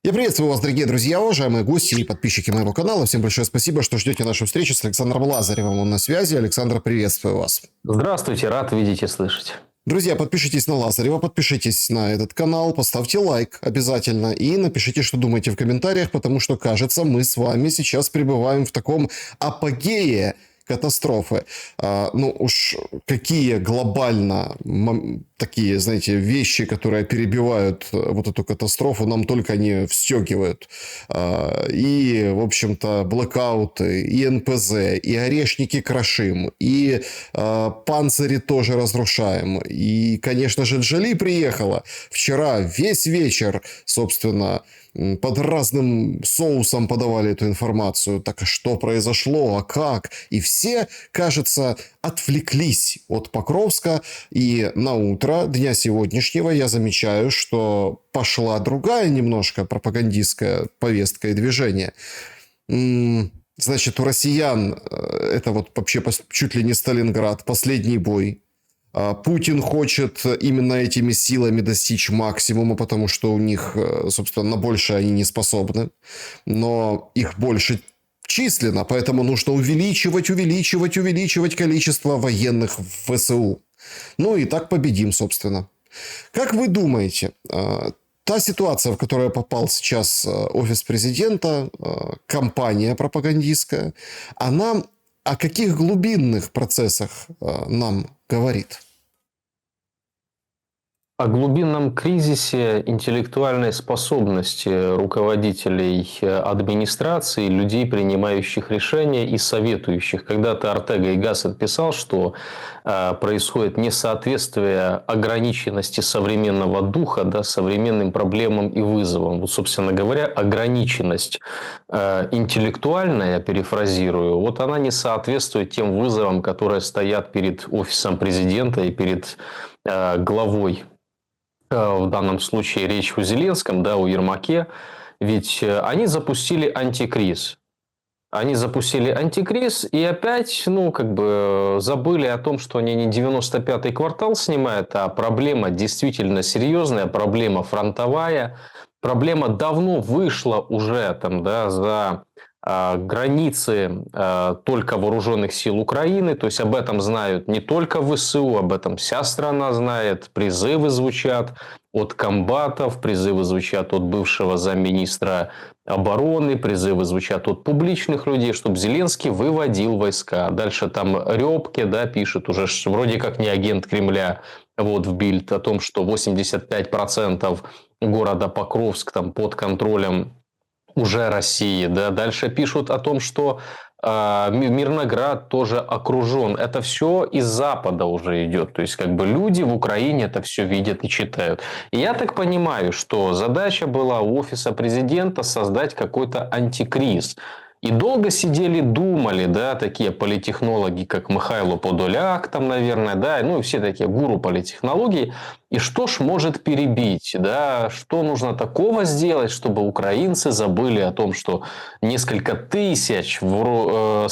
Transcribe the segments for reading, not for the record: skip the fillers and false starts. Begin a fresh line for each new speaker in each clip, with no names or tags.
Я приветствую вас, дорогие друзья, уважаемые гости и подписчики моего канала. Всем большое спасибо, что ждете нашу встречу с Александром Лазаревым. Он на связи. Александр, приветствую вас.
Здравствуйте, рад видеть и слышать.
Друзья, подпишитесь на Лазарева, подпишитесь на этот канал, поставьте лайк обязательно и напишите, что думаете в комментариях, потому что, кажется, мы с вами сейчас пребываем в таком апогее катастрофы. Ну уж какие глобально такие, знаете, вещи, которые перебивают вот эту катастрофу, нам только не встегивают. И, в общем-то, блэкауты, и НПЗ, и орешники крошим, и панцири тоже разрушаем. И, конечно же, Джоли приехала. Вчера весь вечер, собственно, под разным соусом подавали эту информацию. Так что произошло, а как? И все, кажется, отвлеклись от Покровска. И на утро дня сегодняшнего я замечаю, что пошла другая немножко пропагандистская повестка и движение. Значит, у россиян это вот вообще чуть ли не Сталинград, последний бой. Путин хочет именно этими силами достичь максимума, потому что у них, собственно, на большее они не способны. Но их больше численно, поэтому нужно увеличивать количество военных в ВСУ. Ну и так победим, собственно. Как вы думаете, та ситуация, в которую попал сейчас офис президента, кампания пропагандистская, она о каких глубинных процессах нам говорит?
О глубинном кризисе интеллектуальной способности руководителей администрации, людей, принимающих решения и советующих. Когда-то Ортега и Гассет писал, что происходит несоответствие ограниченности современного духа, да, современным проблемам и вызовам. Вот, собственно говоря, ограниченность интеллектуальная, я перефразирую, вот она не соответствует тем вызовам, которые стоят перед офисом президента и перед главой. В данном случае речь о Зеленском, да, о Ермаке, ведь они запустили антикриз. Они запустили антикриз и опять, забыли о том, что они не 95-й квартал снимают, а проблема действительно серьезная, проблема фронтовая. Проблема давно вышла уже за границы только вооруженных сил Украины. То есть об этом знают не только ВСУ, об этом вся страна знает. Призывы звучат от комбатов, призывы звучат от бывшего замминистра обороны, призывы звучат от публичных людей, чтобы Зеленский выводил войска. Дальше там Рёбке, да, пишет уже вроде как не агент Кремля, вот в Бильд, о том, что 85% города Покровск там под контролем уже России, да. Дальше пишут о том, что Мирноград тоже окружен. Это все из Запада уже идет. То есть, люди в Украине это все видят и читают. И я так понимаю, что задача была у офиса президента создать какой-то антикриз. И долго сидели, думали, да, такие политтехнологи, как Михайло Подоляк, там, наверное, да, ну и все такие гуру политтехнологий. И что ж может перебить, да, что нужно такого сделать, чтобы украинцы забыли о том, что несколько тысяч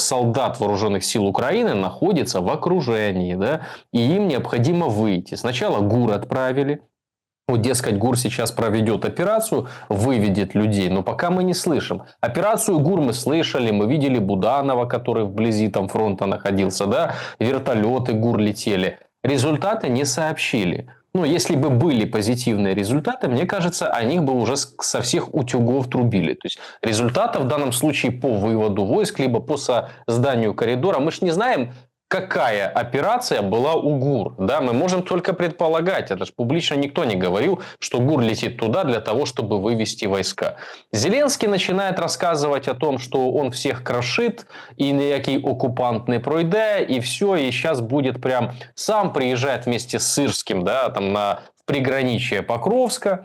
солдат вооруженных сил Украины находятся в окружении, да, и им необходимо выйти. Сначала ГУР отправили. Вот, дескать, ГУР сейчас проведет операцию, выведет людей, но пока мы не слышим. Операцию ГУР мы слышали, мы видели Буданова, который вблизи там фронта находился, да, вертолеты ГУР летели. Результаты не сообщили. Ну, если бы были позитивные результаты, мне кажется, о них бы уже со всех утюгов трубили. То есть, результатов в данном случае по выводу войск, либо по созданию коридора, мы же не знаем, какая операция была у ГУР. Да, мы можем только предполагать. Это же публично никто не говорил, что ГУР летит туда для того, чтобы вывести войска. Зеленский начинает рассказывать о том, что он всех крошит, и никакий оккупант не пройде, и все, и сейчас будет прям сам приезжает вместе с Сырским, да, там в приграничье Покровска.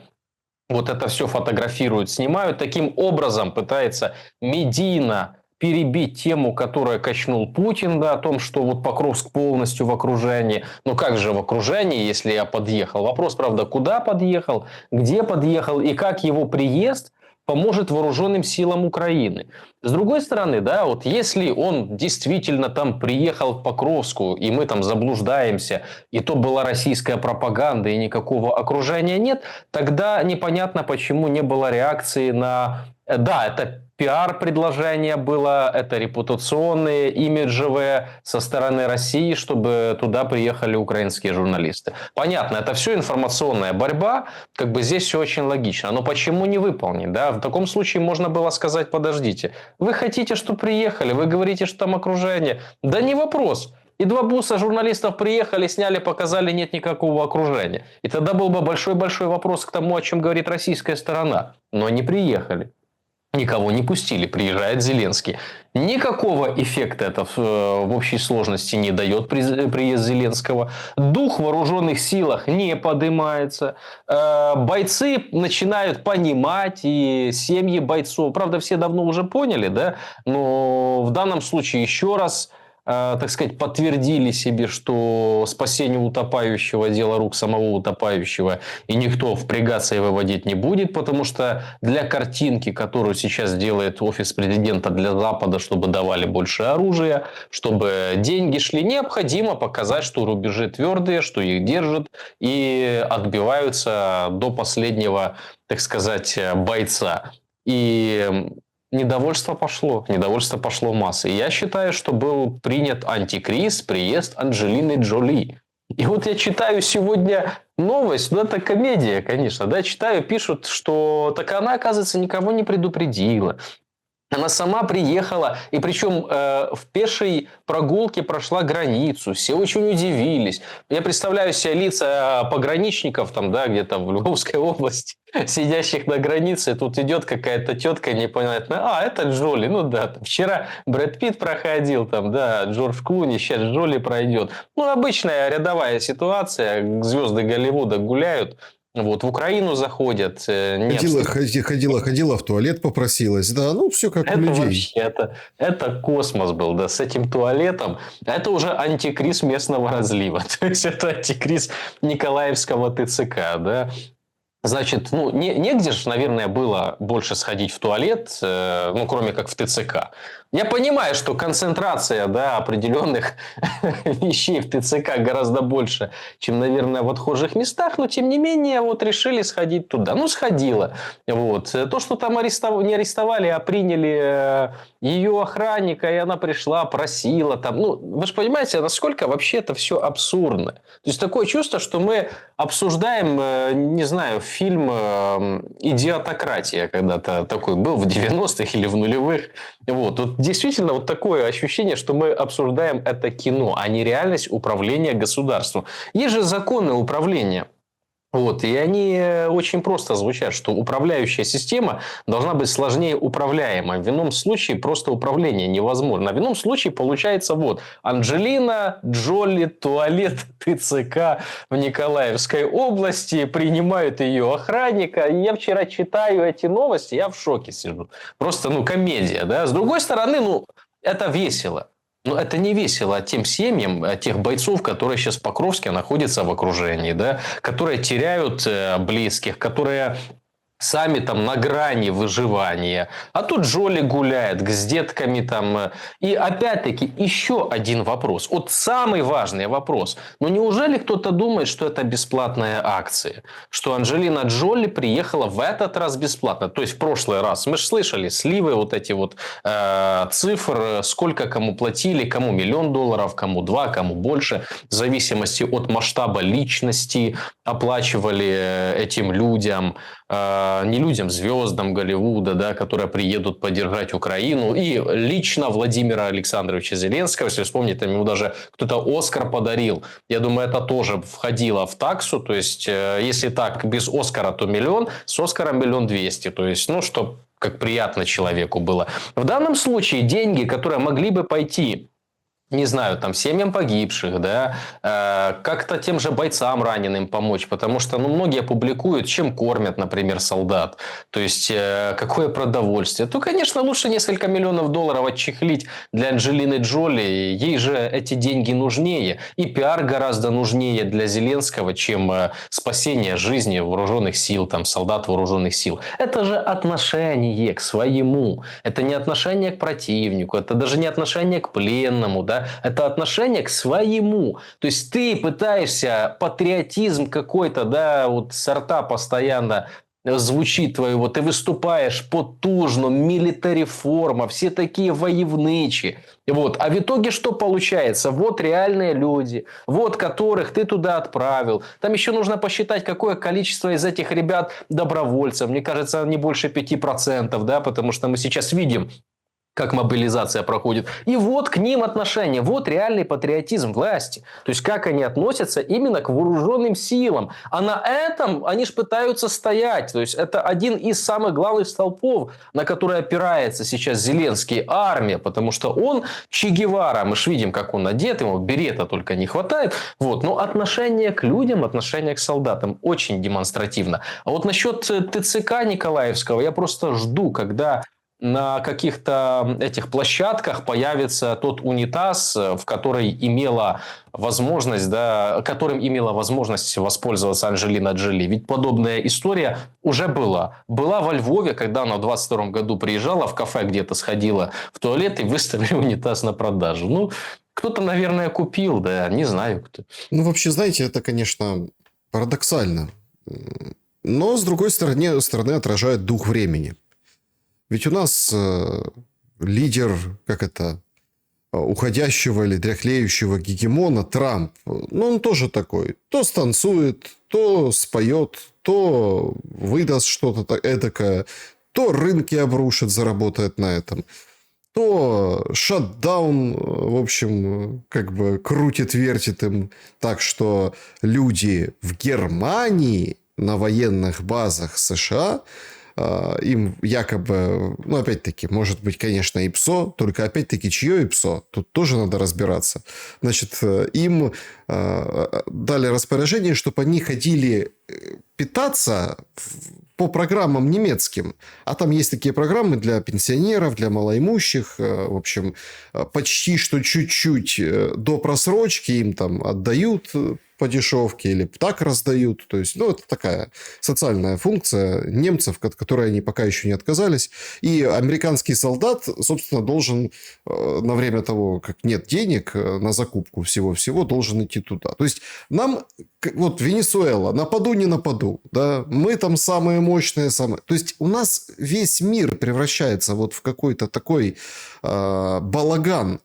Вот это все фотографируют, снимают. Таким образом пытается медийно перебить тему, которую качнул Путин, да, о том, что вот Покровск полностью в окружении. Ну как же в окружении, если я подъехал? Вопрос, правда, куда подъехал, где подъехал и как его приезд поможет вооруженным силам Украины. С другой стороны, да, вот если он действительно там приехал в Покровскую, и мы там заблуждаемся, и то была российская пропаганда, и никакого окружения нет, тогда непонятно, почему не было реакции на... Да, это пиар-предложение было, это репутационные, имиджевые со стороны России, чтобы туда приехали украинские журналисты. Понятно, это все информационная борьба, как бы здесь все очень логично. Но почему не выполнить? Да? В таком случае можно было сказать, подождите, вы хотите, чтобы приехали, вы говорите, что там окружение. Да не вопрос. И 2 буса журналистов приехали, сняли, показали, нет никакого окружения. И тогда был бы большой-большой вопрос к тому, о чем говорит российская сторона. Но не приехали. Никого не пустили, приезжает Зеленский. Никакого эффекта это в общей сложности не дает приезд Зеленского. Дух в вооруженных силах не поднимается. Бойцы начинают понимать, и семьи бойцов. Правда, все давно уже поняли, да? Но в данном случае еще раз, так сказать, подтвердили себе, что спасение утопающего – дело рук самого утопающего, и никто впрягаться и выводить не будет, потому что для картинки, которую сейчас делает офис президента для Запада, чтобы давали больше оружия, чтобы деньги шли, необходимо показать, что рубежи твердые, что их держат и отбиваются до последнего, так сказать, бойца. И недовольство пошло массой. Я считаю, что был принят антикриз, приезд Анджелины Джоли. И вот я читаю сегодня новость, ну это комедия, конечно, да, читаю, пишут, что так она, оказывается, никого не предупредила. Она сама приехала, и причем в пешей прогулке прошла границу. Все очень удивились. Я представляю себе лица пограничников там, да, где-то в Львовской области, сидящих на границе. Тут идет какая-то тетка непонятная. А, это Джоли. Ну да, там, вчера Брэд Питт проходил, там, да, Джордж Клуни, сейчас Джоли пройдет. Ну, обычная рядовая ситуация. Звезды Голливуда гуляют. Вот, в Украину заходят.
Ходила, в туалет попросилась. Да, ну, все как у людей.
Вообще, это космос был, да, с этим туалетом. Это уже антикриз местного разлива. То есть, это антикриз Николаевского ТЦК, да. Значит, ну, негде же, наверное, было больше сходить в туалет, ну, кроме как в ТЦК. Я понимаю, что концентрация, да, определенных вещей в ТЦК гораздо больше, чем, наверное, в отхожих местах, но, тем не менее, вот решили сходить туда. Ну, сходила. Вот. То, что там не арестовали, а приняли ее охранника, и она пришла, просила там. Ну, вы же понимаете, насколько вообще это все абсурдно. То есть, такое чувство, что мы обсуждаем, не знаю, фильм «Идиотократия», когда-то такой был в 90-х или в нулевых. Вот. Тут действительно вот такое ощущение, что мы обсуждаем это кино, а не реальность управления государством. Есть же законы управления. Вот, и они очень просто звучат, что управляющая система должна быть сложнее управляемой. В ином случае просто управление невозможно. А в ином случае получается вот Анджелина Джоли, туалет ТЦК в Николаевской области, принимают ее охранника. И я вчера читаю эти новости, я в шоке сижу. Просто, ну, комедия, да. С другой стороны, ну, это весело. Но это не весело тем семьям, тех бойцов, которые сейчас в Покровске находятся в окружении, да, которые теряют близких, которые сами там на грани выживания. А тут Джоли гуляет с детками там. И опять-таки еще один вопрос. Вот самый важный вопрос. Ну неужели кто-то думает, что это бесплатная акция? Что Анджелина Джоли приехала в этот раз бесплатно? То есть в прошлый раз. Мы же слышали сливы вот эти вот цифр. Сколько кому платили. Кому $1 миллион, кому 2, кому больше. В зависимости от масштаба личности оплачивали этим людям. Не людям, звездам Голливуда, да, которые приедут поддержать Украину. И лично Владимира Александровича Зеленского, если вспомнить, ему даже кто-то Оскар подарил. Я думаю, это тоже входило в таксу. То есть, если так, без Оскара, то $1 миллион, с Оскаром $1 200 000. То есть, ну, что как приятно человеку было. В данном случае деньги, которые могли бы пойти не знаю, там, семьям погибших, да, как-то тем же бойцам раненым помочь, потому что, ну, многие публикуют, чем кормят, например, солдат, то есть, какое продовольствие. То, конечно, лучше несколько миллионов долларов отчехлить для Анджелины Джоли, ей же эти деньги нужнее, и пиар гораздо нужнее для Зеленского, чем спасение жизни вооруженных сил, там, солдат вооруженных сил. Это же отношение к своему, это не отношение к противнику, это даже не отношение к пленному, да, это отношение к своему. То есть ты пытаешься патриотизм какой-то, да, вот сорта постоянно звучит твоего, ты выступаешь потужно, милитариформа, все такие воевничи. Вот. А в итоге что получается? Вот реальные люди, вот которых ты туда отправил. Там еще нужно посчитать, какое количество из этих ребят добровольцев. Мне кажется, не больше 5%, да, потому что мы сейчас видим, как мобилизация проходит. И вот к ним отношение, вот реальный патриотизм власти. То есть, как они относятся именно к вооруженным силам. А на этом они же пытаются стоять. То есть, это один из самых главных столпов, на который опирается сейчас Зеленский, армия. Потому что он Че Гевара. Мы же видим, как он одет, ему берета только не хватает. Вот. Но отношение к людям, отношение к солдатам очень демонстративно. А вот насчет ТЦК Николаевского я просто жду, когда на каких-то этих площадках появится тот унитаз, в который имела возможность, да, которым имела возможность воспользоваться Анджелина Джоли. Ведь подобная история уже была. Была во Львове, когда она в 22 году приезжала в кафе, где-то сходила в туалет и выставили унитаз на продажу. Ну, кто-то, наверное, купил, да, не знаю кто.
Ну, вообще, знаете, это, конечно, парадоксально. Но, с другой стороны отражает дух времени. Ведь у нас лидер, как это, уходящего или дряхлеющего гегемона Трамп, ну, он тоже такой. То станцует, то споет, то выдаст что-то эдакое, то рынки обрушит, заработает на этом, то шатдаун, в общем, как бы крутит-вертит им так, что люди в Германии на военных базах США им якобы, ну, опять-таки, может быть, конечно, ИПСО, только опять-таки, чье ИПСО? Тут тоже надо разбираться. Значит, им дали распоряжение, чтобы они ходили питаться по программам немецким. А там есть такие программы для пенсионеров, для малоимущих. В общем, почти что чуть-чуть до просрочки им там отдают по дешевке или так раздают. То есть, ну, это такая социальная функция немцев, от которой они пока еще не отказались. И американский солдат, собственно, должен на время того, как нет денег на закупку всего-всего, должен идти туда. То есть, нам, вот Венесуэла, нападу, не нападу, да, мы там самые мощные, самые... То есть, у нас весь мир превращается вот в какой-то такой балаган.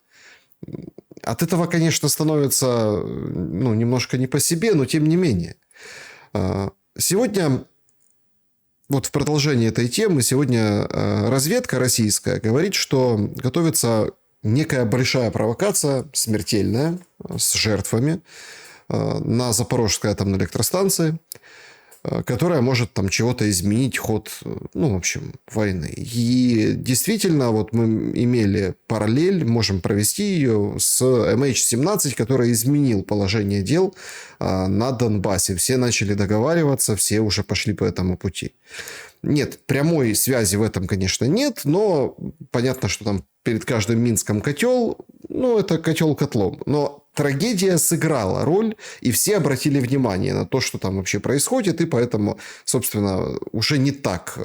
От этого, конечно, становится, ну, немножко не по себе, но тем не менее. Сегодня, вот в продолжении этой темы, сегодня разведка российская говорит, что готовится некая большая провокация, смертельная, с жертвами на Запорожской атомной электростанции, которая может там чего-то изменить ход, ну, в общем, войны. И действительно, вот мы имели параллель, можем провести ее с MH17, который изменил положение дел на Донбассе. Все начали договариваться, все уже пошли по этому пути. Нет, прямой связи в этом, конечно, нет, но понятно, что там перед каждым Минском котел, ну, это котел котлом. Но трагедия сыграла роль, и все обратили внимание на то, что там вообще происходит, и поэтому, собственно, уже не так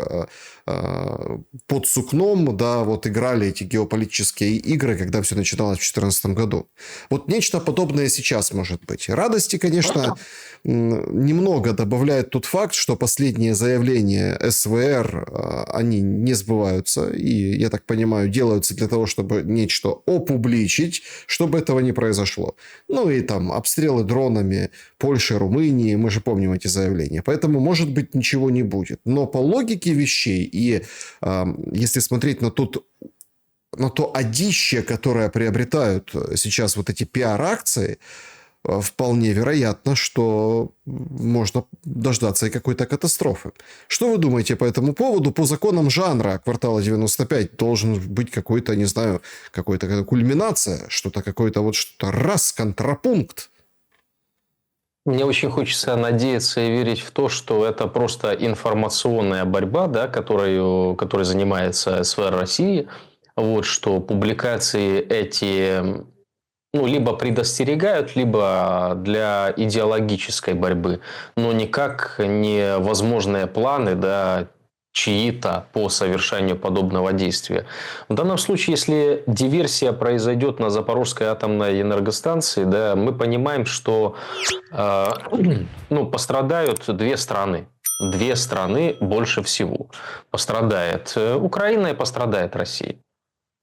под сукном, да, вот играли эти геополитические игры, когда все начиналось в 2014 году. Вот нечто подобное сейчас может быть. Радости, конечно, немного добавляет тот факт, что последние заявления СВР, они не сбываются, и, я так понимаю, делаются для того, чтобы нечто опубличить, чтобы этого не произошло. Ну, и там обстрелы дронами Польши, Румынии, мы же помним эти заявления. Поэтому, может быть, ничего не будет. Но по логике вещей, и если смотреть на то одище, которое приобретают сейчас вот эти пиар-акции, вполне вероятно, что можно дождаться и какой-то катастрофы. Что вы думаете по этому поводу? По законам жанра «Квартала 95» должен быть какой-то, не знаю, какая-то кульминация, что-то какое-то вот что-то раз, контрапункт.
Мне очень хочется надеяться и верить в то, что это просто информационная борьба, да, которой занимается СВР России. Вот, что публикации эти либо предостерегают, либо для идеологической борьбы, но никак не возможные планы, да, чьи-то по совершению подобного действия. В данном случае, если диверсия произойдет на Запорожской атомной энергостанции, да, мы понимаем, что пострадают две страны. Две страны больше всего. Пострадает Украина и пострадает Россия.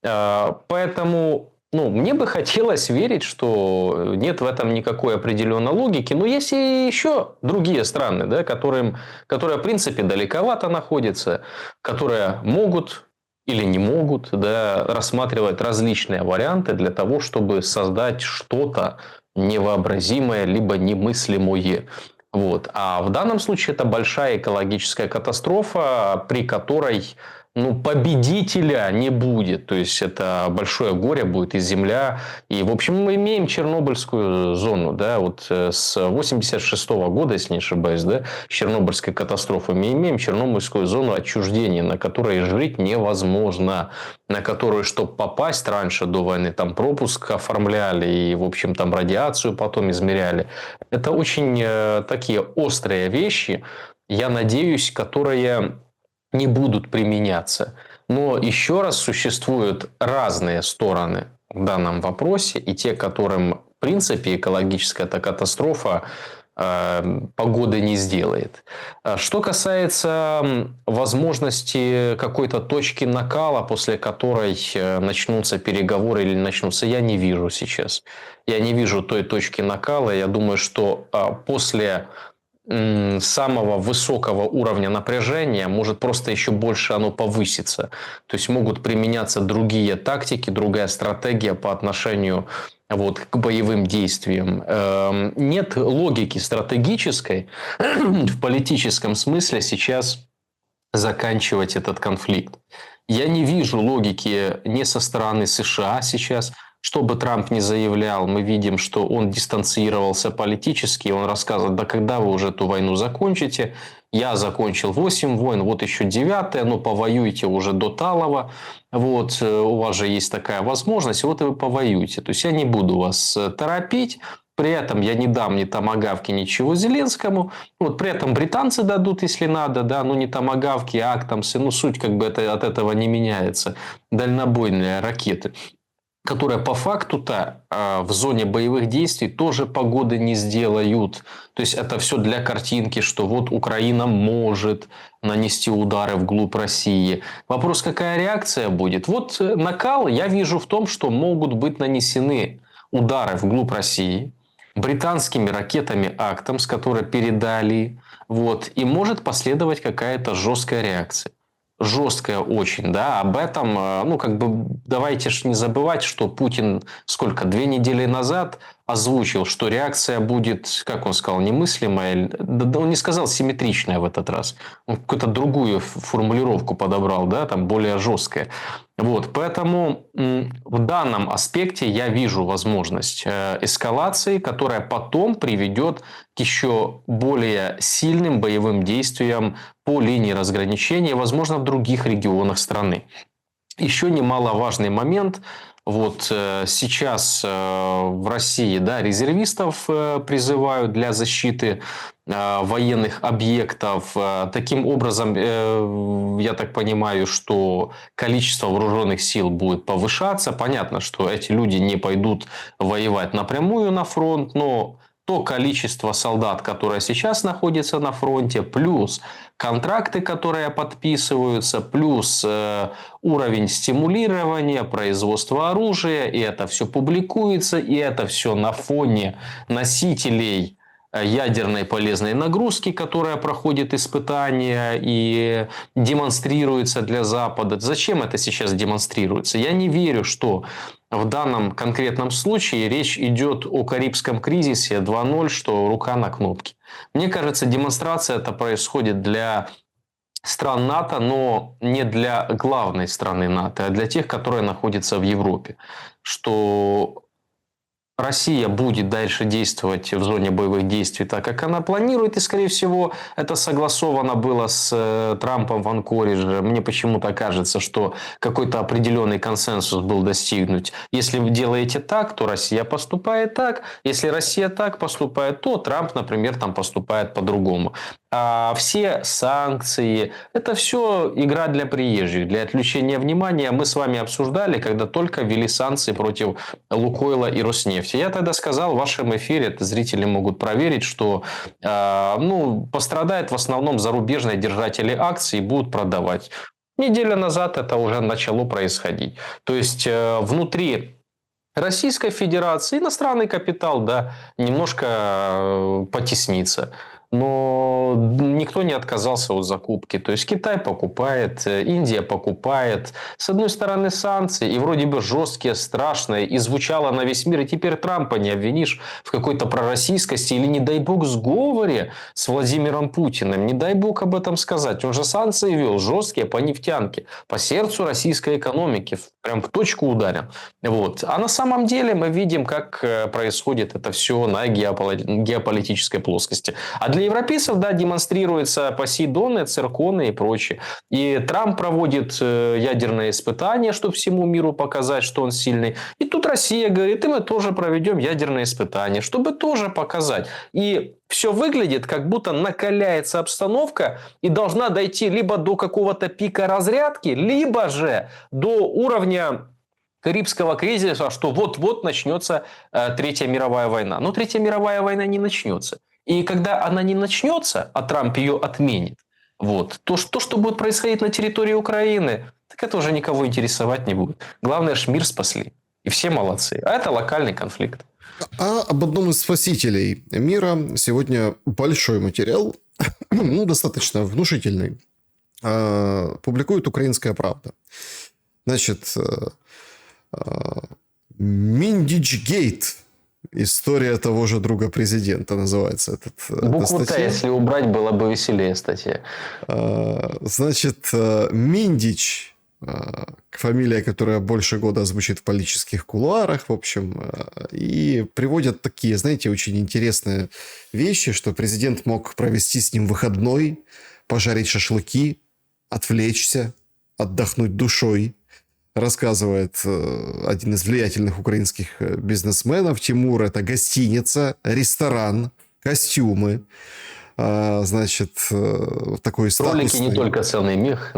Поэтому мне бы хотелось верить, что нет в этом никакой определенной логики. Но есть и еще другие страны, да, которые, в принципе, далековато находятся, которые могут или не могут, да, рассматривать различные варианты для того, чтобы создать что-то невообразимое либо немыслимое. Вот. А в данном случае это большая экологическая катастрофа, при которой победителя не будет. То есть это большое горе будет и земля. И, в общем, мы имеем Чернобыльскую зону. Да, вот с 1986 года, если не ошибаюсь, да, с Чернобыльской катастрофы, мы имеем Чернобыльскую зону отчуждения, на которой жить невозможно. На которую, чтобы попасть раньше, до войны, там пропуск оформляли и, в общем, там радиацию потом измеряли. Это очень такие острые вещи, я надеюсь, которые не будут применяться. Но еще раз, существуют разные стороны в данном вопросе, и те, которым, в принципе, экологическая катастрофа погоды не сделает. Что касается возможности какой-то точки накала, после которой начнутся переговоры или начнутся, я не вижу сейчас. Я не вижу той точки накала. Я думаю, что после самого высокого уровня напряжения может просто еще больше оно повыситься. То есть могут применяться другие тактики, другая стратегия по отношению к боевым действиям. Нет логики стратегической в политическом смысле сейчас заканчивать этот конфликт. Я не вижу логики ни со стороны США сейчас. Что бы Трамп ни заявлял, мы видим, что он дистанцировался политически. Он рассказывает, да когда вы уже эту войну закончите? Я закончил 8 войн, вот еще 9-я, повоюйте уже до Талова. Вот, у вас же есть такая возможность, вот и вы повоюете. То есть я не буду вас торопить. При этом я не дам ни томагавки, ничего Зеленскому. Вот, при этом британцы дадут, если надо, да, не томагавки, а актамсы. Суть от этого не меняется. Дальнобойные ракеты, которые по факту-то в зоне боевых действий тоже погоды не сделают. То есть это все для картинки, что вот Украина может нанести удары вглубь России. Вопрос, какая реакция будет? Вот накал я вижу в том, что могут быть нанесены удары вглубь России британскими ракетами «Актамс», которые передали. Вот, и может последовать какая-то жесткая реакция. Жесткая очень, да, об этом, давайте ж не забывать, что Путин 2 недели назад озвучил, что реакция будет, как он сказал, немыслимая, да он не сказал симметричная в этот раз, он какую-то другую формулировку подобрал, да, там более жесткая. Вот, поэтому в данном аспекте я вижу возможность эскалации, которая потом приведет к еще более сильным боевым действиям по линии разграничения, возможно, в других регионах страны. Еще немаловажный момент. Вот сейчас в России, да, резервистов призывают для защиты военных объектов. Таким образом, я так понимаю, что количество вооруженных сил будет повышаться. Понятно, что эти люди не пойдут воевать напрямую на фронт, но то количество солдат, которое сейчас находится на фронте, плюс контракты, которые подписываются, плюс уровень стимулирования, производства оружия, и это все публикуется, и это все на фоне носителей ядерной полезной нагрузки, которая проходит испытания и демонстрируется для Запада. Зачем это сейчас демонстрируется? Я не верю, что в данном конкретном случае речь идет о Карибском кризисе 2.0, что рука на кнопке. Мне кажется, демонстрация это происходит для стран НАТО, но не для главной страны НАТО, а для тех, которые находятся в Европе. Что Россия будет дальше действовать в зоне боевых действий так, как она планирует. И, скорее всего, это согласовано было с Трампом в Анкоридже. Мне почему-то кажется, что какой-то определенный консенсус был достигнут. Если вы делаете так, то Россия поступает так. Если Россия так поступает, то Трамп, например, там поступает по-другому. А все санкции – это все игра для приезжих, для отвлечения внимания. Мы с вами обсуждали, когда только ввели санкции против Лукойла и Роснефти. Я тогда сказал в вашем эфире, это зрители могут проверить, что пострадают в основном зарубежные держатели акций и будут продавать. Неделю назад это уже начало происходить. То есть внутри Российской Федерации иностранный капитал, да, немножко потеснится. Но никто не отказался от закупки. То есть Китай покупает, Индия покупает. С одной стороны санкции, и вроде бы жесткие, страшные, и звучало на весь мир. И теперь Трампа не обвинишь в какой-то пророссийскости или, не дай бог, сговоре с Владимиром Путиным. Не дай бог об этом сказать. Он же санкции вел жесткие по нефтянке, по сердцу российской экономики. Прям в точку ударил. Вот. А на самом деле мы видим, как происходит это все на геополитической плоскости. А для европейцев, да, демонстрируются Посейдоны, Цирконы и прочее. И Трамп проводит ядерные испытания, чтобы всему миру показать, что он сильный. И тут Россия говорит, и мы тоже проведем ядерные испытания, чтобы тоже показать. И все выглядит, как будто накаляется обстановка и должна дойти либо до какого-то пика разрядки, либо же до уровня Карибского кризиса, что вот-вот начнется Третья мировая война. Но Третья мировая война не начнется. И когда она не начнется, а Трамп ее отменит, то, что будет происходить на территории Украины, так это уже никого интересовать не будет. Главное, ж мир спасли. И все молодцы. А это локальный конфликт.
А об одном из спасителей мира сегодня большой материал, достаточно внушительный, публикует «Украинская правда». Значит, Миндичгейт. История того же друга президента называется.
Букву Т, если убрать, было бы веселее статья.
Значит, Миндич, фамилия, которая больше года звучит в политических кулуарах, в общем, и приводят такие, знаете, очень интересные вещи, что президент мог провести с ним выходной, пожарить шашлыки, отвлечься, отдохнуть душой. Рассказывает один из влиятельных украинских бизнесменов. Тимур – это гостиница, ресторан, костюмы. Значит, такой статусный...
Ролики не только ценный мех.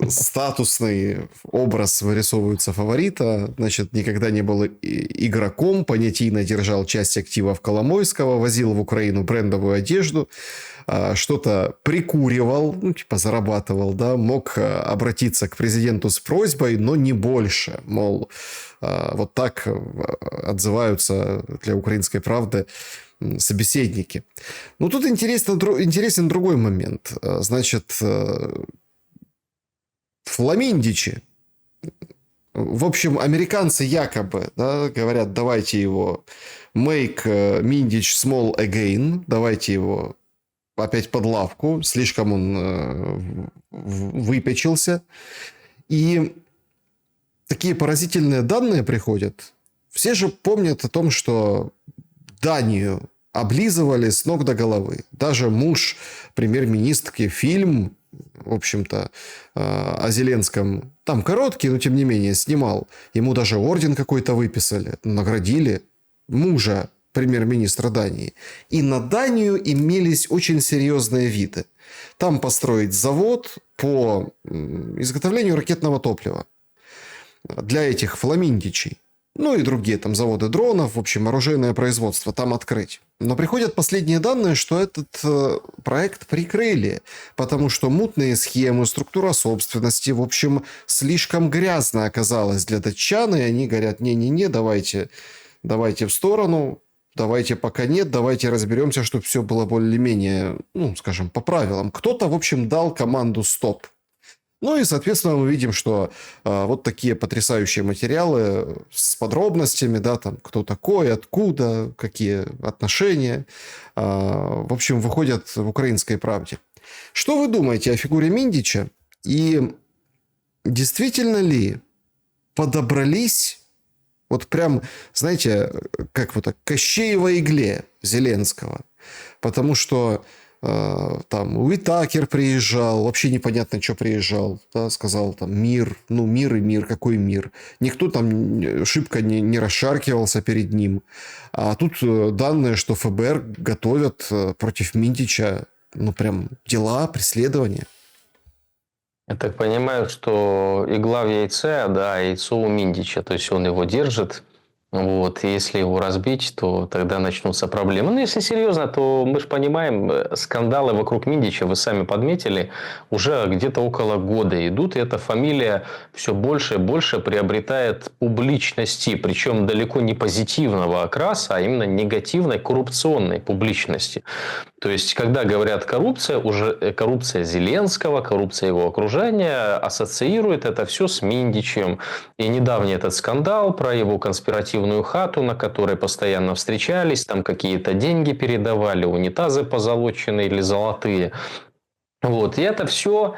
Статусный образ вырисовывается фаворита. Значит, никогда не был игроком. Понятийно держал часть активов Коломойского. Возил в Украину брендовую одежду. Что-то прикуривал, зарабатывал, да, мог обратиться к президенту с просьбой, но не больше. Мол, вот так отзываются для «Украинской правды» собеседники. Но тут интересен другой момент. Значит, Фламиндичи, в общем, американцы якобы, да, говорят, давайте его make Mindich small again, давайте его опять под лавку, слишком он выпячился. И такие поразительные данные приходят. Все же помнят о том, что Данию облизывали с ног до головы. Даже муж премьер-министрки, фильм, в общем-то, о Зеленском, там короткий, но тем не менее, снимал. Ему даже орден какой-то выписали, наградили мужа премьер-министра Дании. И на Данию имелись очень серьезные виды. Там построить завод по изготовлению ракетного топлива для этих фламиндичей. Ну и другие там заводы дронов, в общем, оружейное производство там открыть. Но приходят последние данные, что этот проект прикрыли, потому что мутные схемы, структура собственности, в общем, слишком грязно оказалась для датчан, и они говорят, не-не-не, давайте в сторону, давайте пока нет, давайте разберемся, чтобы все было более-менее, скажем, по правилам. Кто-то, в общем, дал команду «стоп». Ну и, соответственно, мы видим, что вот такие потрясающие материалы с подробностями, да, там, кто такой, откуда, какие отношения, в общем, выходят в «Украинской правде». Что вы думаете о фигуре Миндича? И действительно ли подобрались, вот прям, знаете, как вот так, Кощеева игле Зеленского? Потому что там Уитакер приезжал, вообще непонятно, что приезжал, да, сказал там мир, ну мир и мир, какой мир. Никто там шибко не расшаркивался перед ним. А тут данные, что ФБР готовят против Минтича, ну прям дела, преследования.
Я так понимаю, что игла в яйце, да, яйцо у Миндича, то есть он его держит. Вот, и если его разбить, то тогда начнутся проблемы. Но если серьезно, то мы же понимаем, скандалы вокруг Миндича, вы сами подметили, уже где-то около года идут, и эта фамилия все больше и больше приобретает публичности, причем далеко не позитивного окраса, а именно негативной коррупционной публичности. То есть, когда говорят коррупция, уже коррупция Зеленского, коррупция его окружения, ассоциирует это все с Миндичем. И недавний этот скандал про его конспиративную хату, на которой постоянно встречались, там какие-то деньги передавали, унитазы позолоченные или золотые. Вот. И это все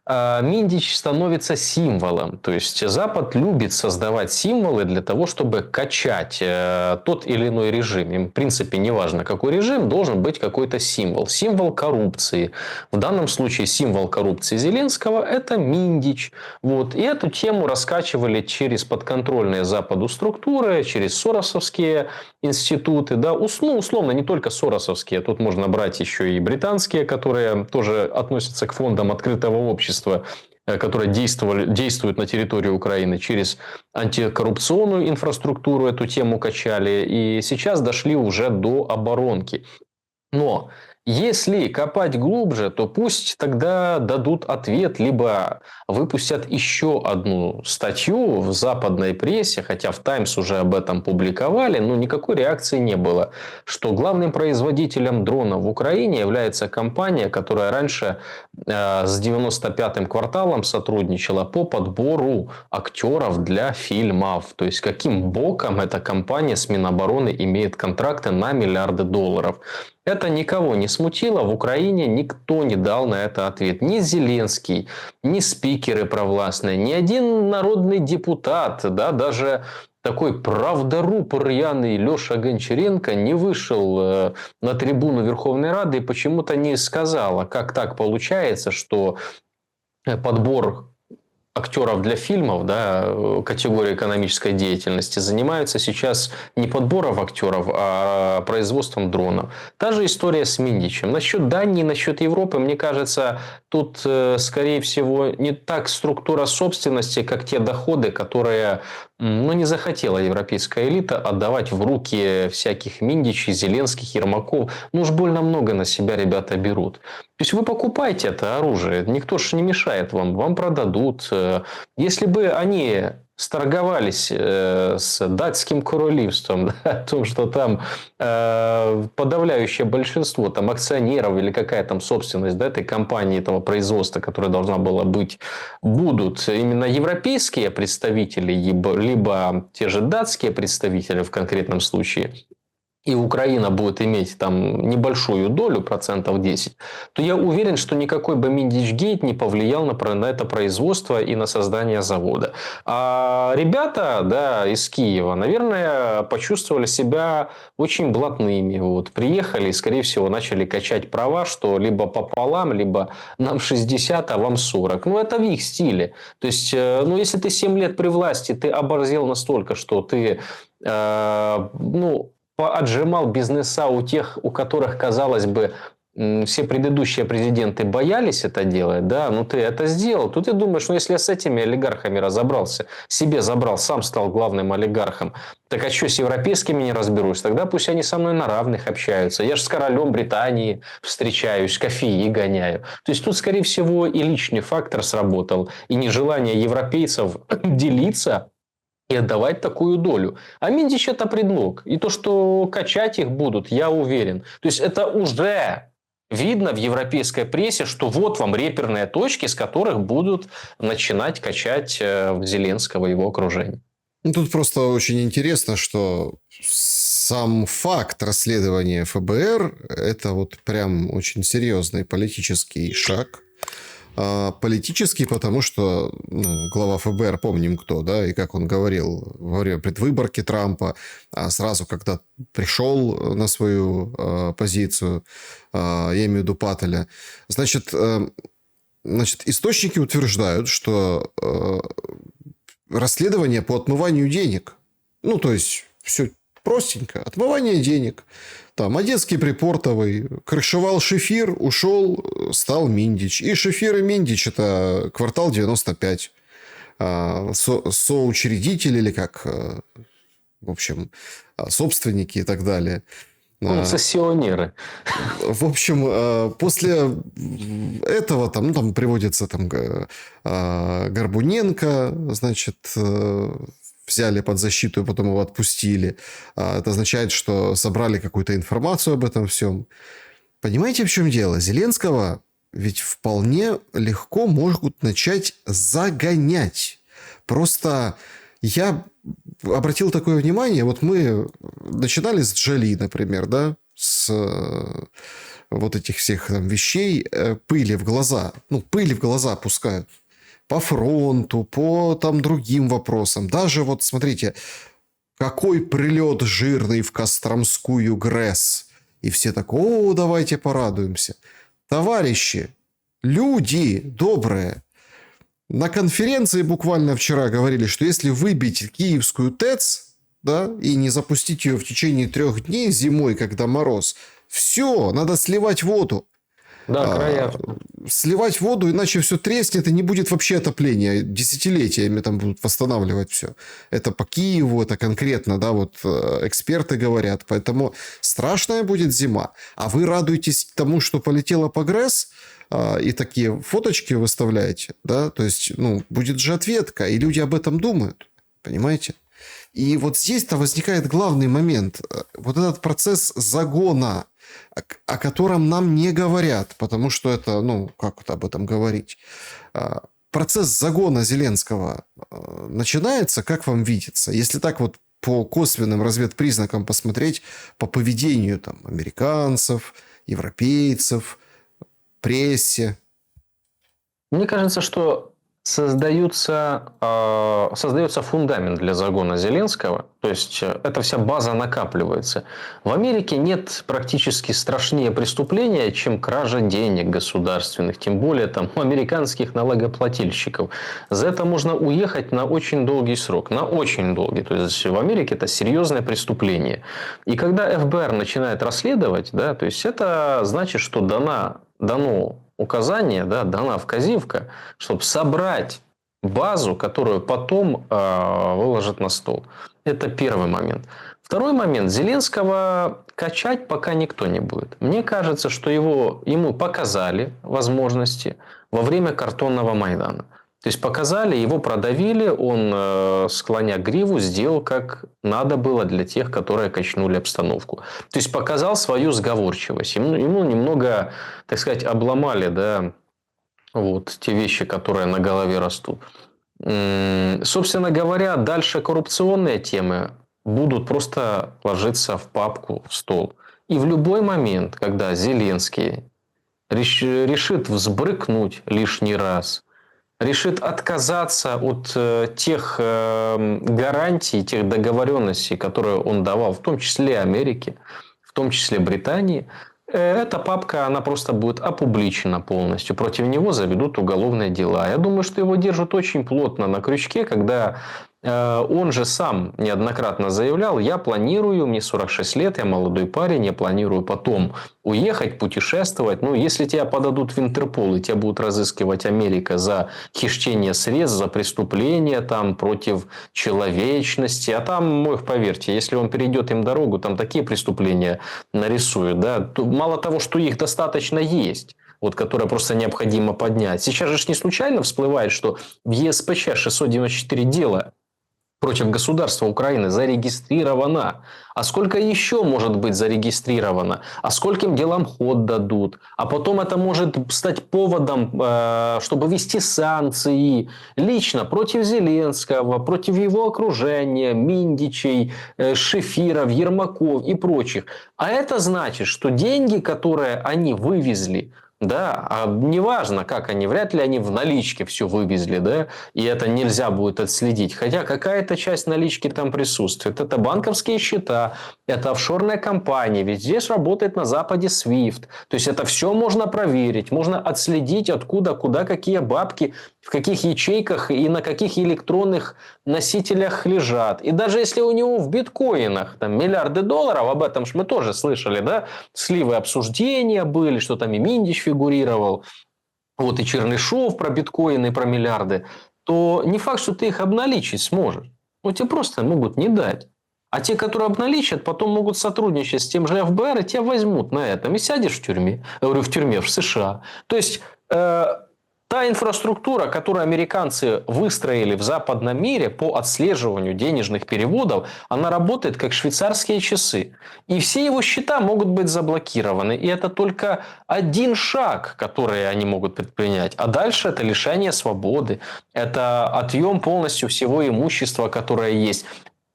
Миндич становится символом. То есть Запад любит создавать символы для того, чтобы качать тот или иной режим. Им, в принципе, не важно, какой режим, должен быть какой-то символ. Символ коррупции. В данном случае символ коррупции Зеленского – это Миндич. Вот. И эту тему раскачивали через подконтрольные Западу структуры, через соросовские институты. Да. Ну, условно, не только соросовские. Тут можно брать еще и британские, которые тоже относятся к фондам открытого общества, которые действуют на территории Украины, через антикоррупционную инфраструктуру эту тему качали. И сейчас дошли уже до оборонки. Но если копать глубже, то пусть тогда дадут ответ, либо выпустят еще одну статью в западной прессе, хотя в «Таймс» уже об этом публиковали, но никакой реакции не было, что главным производителем дронов в Украине является компания, которая раньше с 95-м кварталом сотрудничала по подбору актеров для фильмов. То есть, каким боком эта компания с Минобороны имеет контракты на миллиарды долларов. Это никого не смутило. В Украине никто не дал на это ответ. Ни Зеленский, ни спикеры провластные, ни один народный депутат, да, даже такой правдоруб рьяный Леша Гончаренко не вышел на трибуну Верховной Рады и почему-то не сказал, как так получается, что подбор актеров для фильмов, да, категории экономической деятельности, занимаются сейчас не подбором актеров, а производством дронов. Та же история с Миндичем. Насчет Дании, насчет Европы, мне кажется, тут, скорее всего, не так структура собственности, как те доходы, которые не захотела европейская элита отдавать в руки всяких Миндичей, Зеленских, Ермаков. Уж больно много на себя ребята берут. То есть вы покупаете это оружие, никто же не мешает вам, вам продадут. Если бы они сторговались с датским королевством, да, о том, что там подавляющее большинство там, акционеров или какая там собственность, да, этой компании, этого производства, которая должна была быть, будут именно европейские представители, либо те же датские представители в конкретном случае, и Украина будет иметь там небольшую долю, 10%, то я уверен, что никакой бы Миндичгейт не повлиял на это производство и на создание завода. А ребята, да, из Киева, наверное, почувствовали себя очень блатными. Вот. Приехали и, скорее всего, начали качать права, что либо пополам, либо нам 60, а вам 40. Ну, это в их стиле. То есть, если ты 7 лет при власти, ты оборзел настолько, что ты, отжимал бизнеса у тех, у которых, казалось бы, все предыдущие президенты боялись это делать, да, но ты это сделал. Тут ты думаешь, если я с этими олигархами разобрался, себе забрал, сам стал главным олигархом, так а что, с европейскими не разберусь? Тогда пусть они со мной на равных общаются. Я же с королем Британии встречаюсь, кофеи гоняю. То есть тут, скорее всего, и личный фактор сработал, и нежелание европейцев делиться и отдавать такую долю. А Миндич это предлог. И то, что качать их будут, я уверен. То есть это уже видно в европейской прессе, что вот вам реперные точки, с которых будут начинать качать Зеленского и его окружение.
Ну, тут просто очень интересно, что сам факт расследования ФБР – это вот прям очень серьезный политический шаг. Политический, потому что глава ФБР, помним кто, да, и как он говорил во время предвыборки Трампа, сразу, когда пришел на свою позицию, я имею в виду Паттеля, значит, источники утверждают, что расследование по отмыванию денег. Ну, то есть, все простенько. Отмывание денег. Там, Одесский припортовый крышевал Шефир, ушел, стал Миндич. И Шефир, и Миндич – это квартал 95. Соучредители или как, в общем, собственники и так далее.
Концессионеры.
В общем, после этого там приводится Горбуненко, значит, взяли под защиту и потом его отпустили. Это означает, что собрали какую-то информацию об этом всем. Понимаете, в чем дело? Зеленского ведь вполне легко могут начать загонять. Просто я обратил такое внимание, вот мы начинали с Джоли, например, да, с вот этих всех там вещей, пыли в глаза. Ну, пыли в глаза пускают. По фронту, по там другим вопросам. Даже вот, смотрите, какой прилет жирный в Костромскую ГРЭС. И все так, о, давайте порадуемся. Товарищи, люди добрые, на конференции буквально вчера говорили, что если выбить Киевскую ТЭЦ, да, и не запустить ее в течение 3 дней зимой, когда мороз, все, надо сливать воду.
Да, края.
Сливать воду, иначе все треснет и не будет вообще отопления. Десятилетиями там будут восстанавливать все. Это по Киеву, это конкретно, да, вот эксперты говорят. Поэтому страшная будет зима. А вы радуетесь тому, что полетела по ГРЭС, и такие фоточки выставляете, да, то есть, будет же ответка, и люди об этом думают, понимаете? И вот здесь-то возникает главный момент. Вот этот процесс загона, о котором нам не говорят, потому что это, как вот об этом говорить? Процесс загона Зеленского начинается, как вам видится? Если так вот по косвенным разведпризнакам посмотреть, по поведению там американцев, европейцев, прессе.
Мне кажется, что создается фундамент для загона Зеленского. То есть, эта вся база накапливается. В Америке нет практически страшнее преступления, чем кража денег государственных. Тем более там у американских налогоплательщиков. За это можно уехать на очень долгий срок. На очень долгий. То есть, в Америке это серьезное преступление. И когда ФБР начинает расследовать, да, то есть, это значит, что дано указание, да, дана вказивка, чтобы собрать базу, которую потом выложат на стол. Это первый момент. Второй момент. Зеленского качать пока никто не будет. Мне кажется, что ему показали возможности во время картонного Майдана. То есть, показали, его продавили, он, склоня гриву, сделал, как надо было для тех, которые качнули обстановку. То есть, показал свою сговорчивость. Ему немного, так сказать, обломали, да, вот те вещи, которые на голове растут. Собственно говоря, дальше коррупционные темы будут просто ложиться в папку, в стол. И в любой момент, когда Зеленский решит взбрыкнуть лишний раз, решит отказаться от тех гарантий, тех договоренностей, которые он давал, в том числе Америке, в том числе Британии, эта папка, она просто будет опубличена полностью. Против него заведут уголовные дела. Я думаю, что его держат очень плотно на крючке, когда он же сам неоднократно заявлял: я планирую, мне 46 лет, я молодой парень, я планирую потом уехать, путешествовать. Ну, если тебя подадут в Интерпол, и тебя будут разыскивать Америка за хищение средств, за преступления там, против человечности, а там, поверьте, если он перейдет им дорогу, там такие преступления нарисуют. Да? Мало того, что их достаточно есть, вот, которое просто необходимо поднять. Сейчас же не случайно всплывает, что в ЕСПЧ 694 дела против государства Украины зарегистрировано. А сколько еще может быть зарегистрировано? А скольким делам ход дадут? А потом это может стать поводом, чтобы ввести санкции лично против Зеленского, против его окружения, Миндичей, Шефиров, Ермаков и прочих. А это значит, что деньги, которые они вывезли, да, а неважно, как они, вряд ли они в наличке все вывезли, да, и это нельзя будет отследить. Хотя какая-то часть налички там присутствует. Это банковские счета, это офшорная компания, ведь здесь работает на Западе SWIFT. То есть это все можно проверить, можно отследить, откуда, куда, какие бабки, в каких ячейках и на каких электронных носителях лежат. И даже если у него в биткоинах там миллиарды долларов, об этом ж мы тоже слышали, да, сливы обсуждения были, что там и Миндич фигурировал, вот и Чернышов про биткоины, про миллиарды, то не факт, что ты их обналичить сможешь. Ну, тебе просто могут не дать. А те, которые обналичат, потом могут сотрудничать с тем же ФБР, и тебя возьмут на этом. И сядешь в тюрьме, в США. То есть, та инфраструктура, которую американцы выстроили в западном мире по отслеживанию денежных переводов, она работает как швейцарские часы. И все его счета могут быть заблокированы. И это только один шаг, который они могут предпринять. А дальше это лишение свободы. Это отъем полностью всего имущества, которое есть.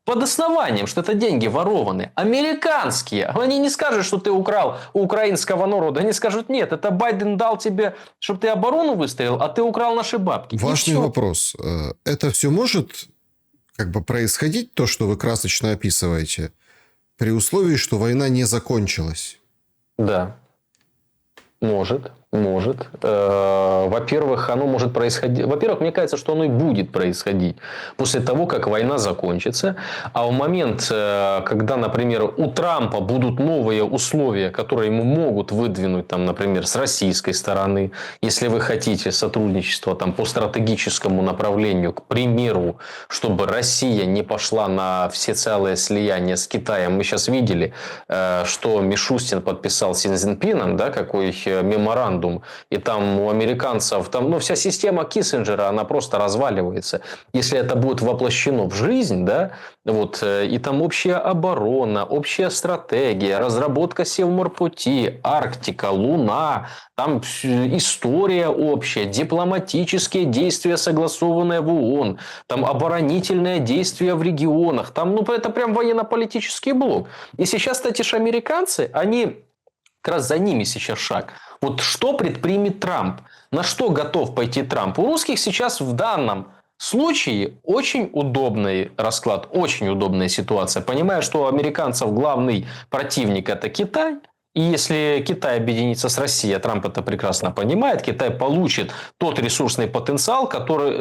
Под основанием, что это деньги ворованы. Американские. Они не скажут, что ты украл у украинского народа. Они скажут, нет, это Байден дал тебе, чтобы ты оборону выстроил, а ты украл наши бабки.
Важный вопрос. Это все может как бы происходить, то, что вы красочно описываете, при условии, что война не закончилась?
Да. Может. Во-первых, оно может происходить. Во-первых, мне кажется, что оно и будет происходить после того, как война закончится. А в момент, когда, например, у Трампа будут новые условия, которые ему могут выдвинуть, там, например, с российской стороны, если вы хотите сотрудничество там, по стратегическому направлению, к примеру, чтобы Россия не пошла на всецелое слияние с Китаем. Мы сейчас видели, что Мишустин подписал с Си Цзиньпином, да, какой меморандум. И там у американцев, вся система Киссинджера, она просто разваливается. Если это будет воплощено в жизнь, да, и там общая оборона, общая стратегия, разработка Севморпути, Арктика, Луна, там история общая, дипломатические действия, согласованные в ООН, там оборонительные действия в регионах, это прям военно-политический блок. И сейчас, кстати, американцы, они как раз за ними сейчас шаг. Вот что предпримет Трамп? На что готов пойти Трамп? У русских сейчас в данном случае очень удобный расклад, очень удобная ситуация. Понимая, что у американцев главный противник – это Китай. И если Китай объединится с Россией, а Трамп это прекрасно понимает, Китай получит тот ресурсный потенциал,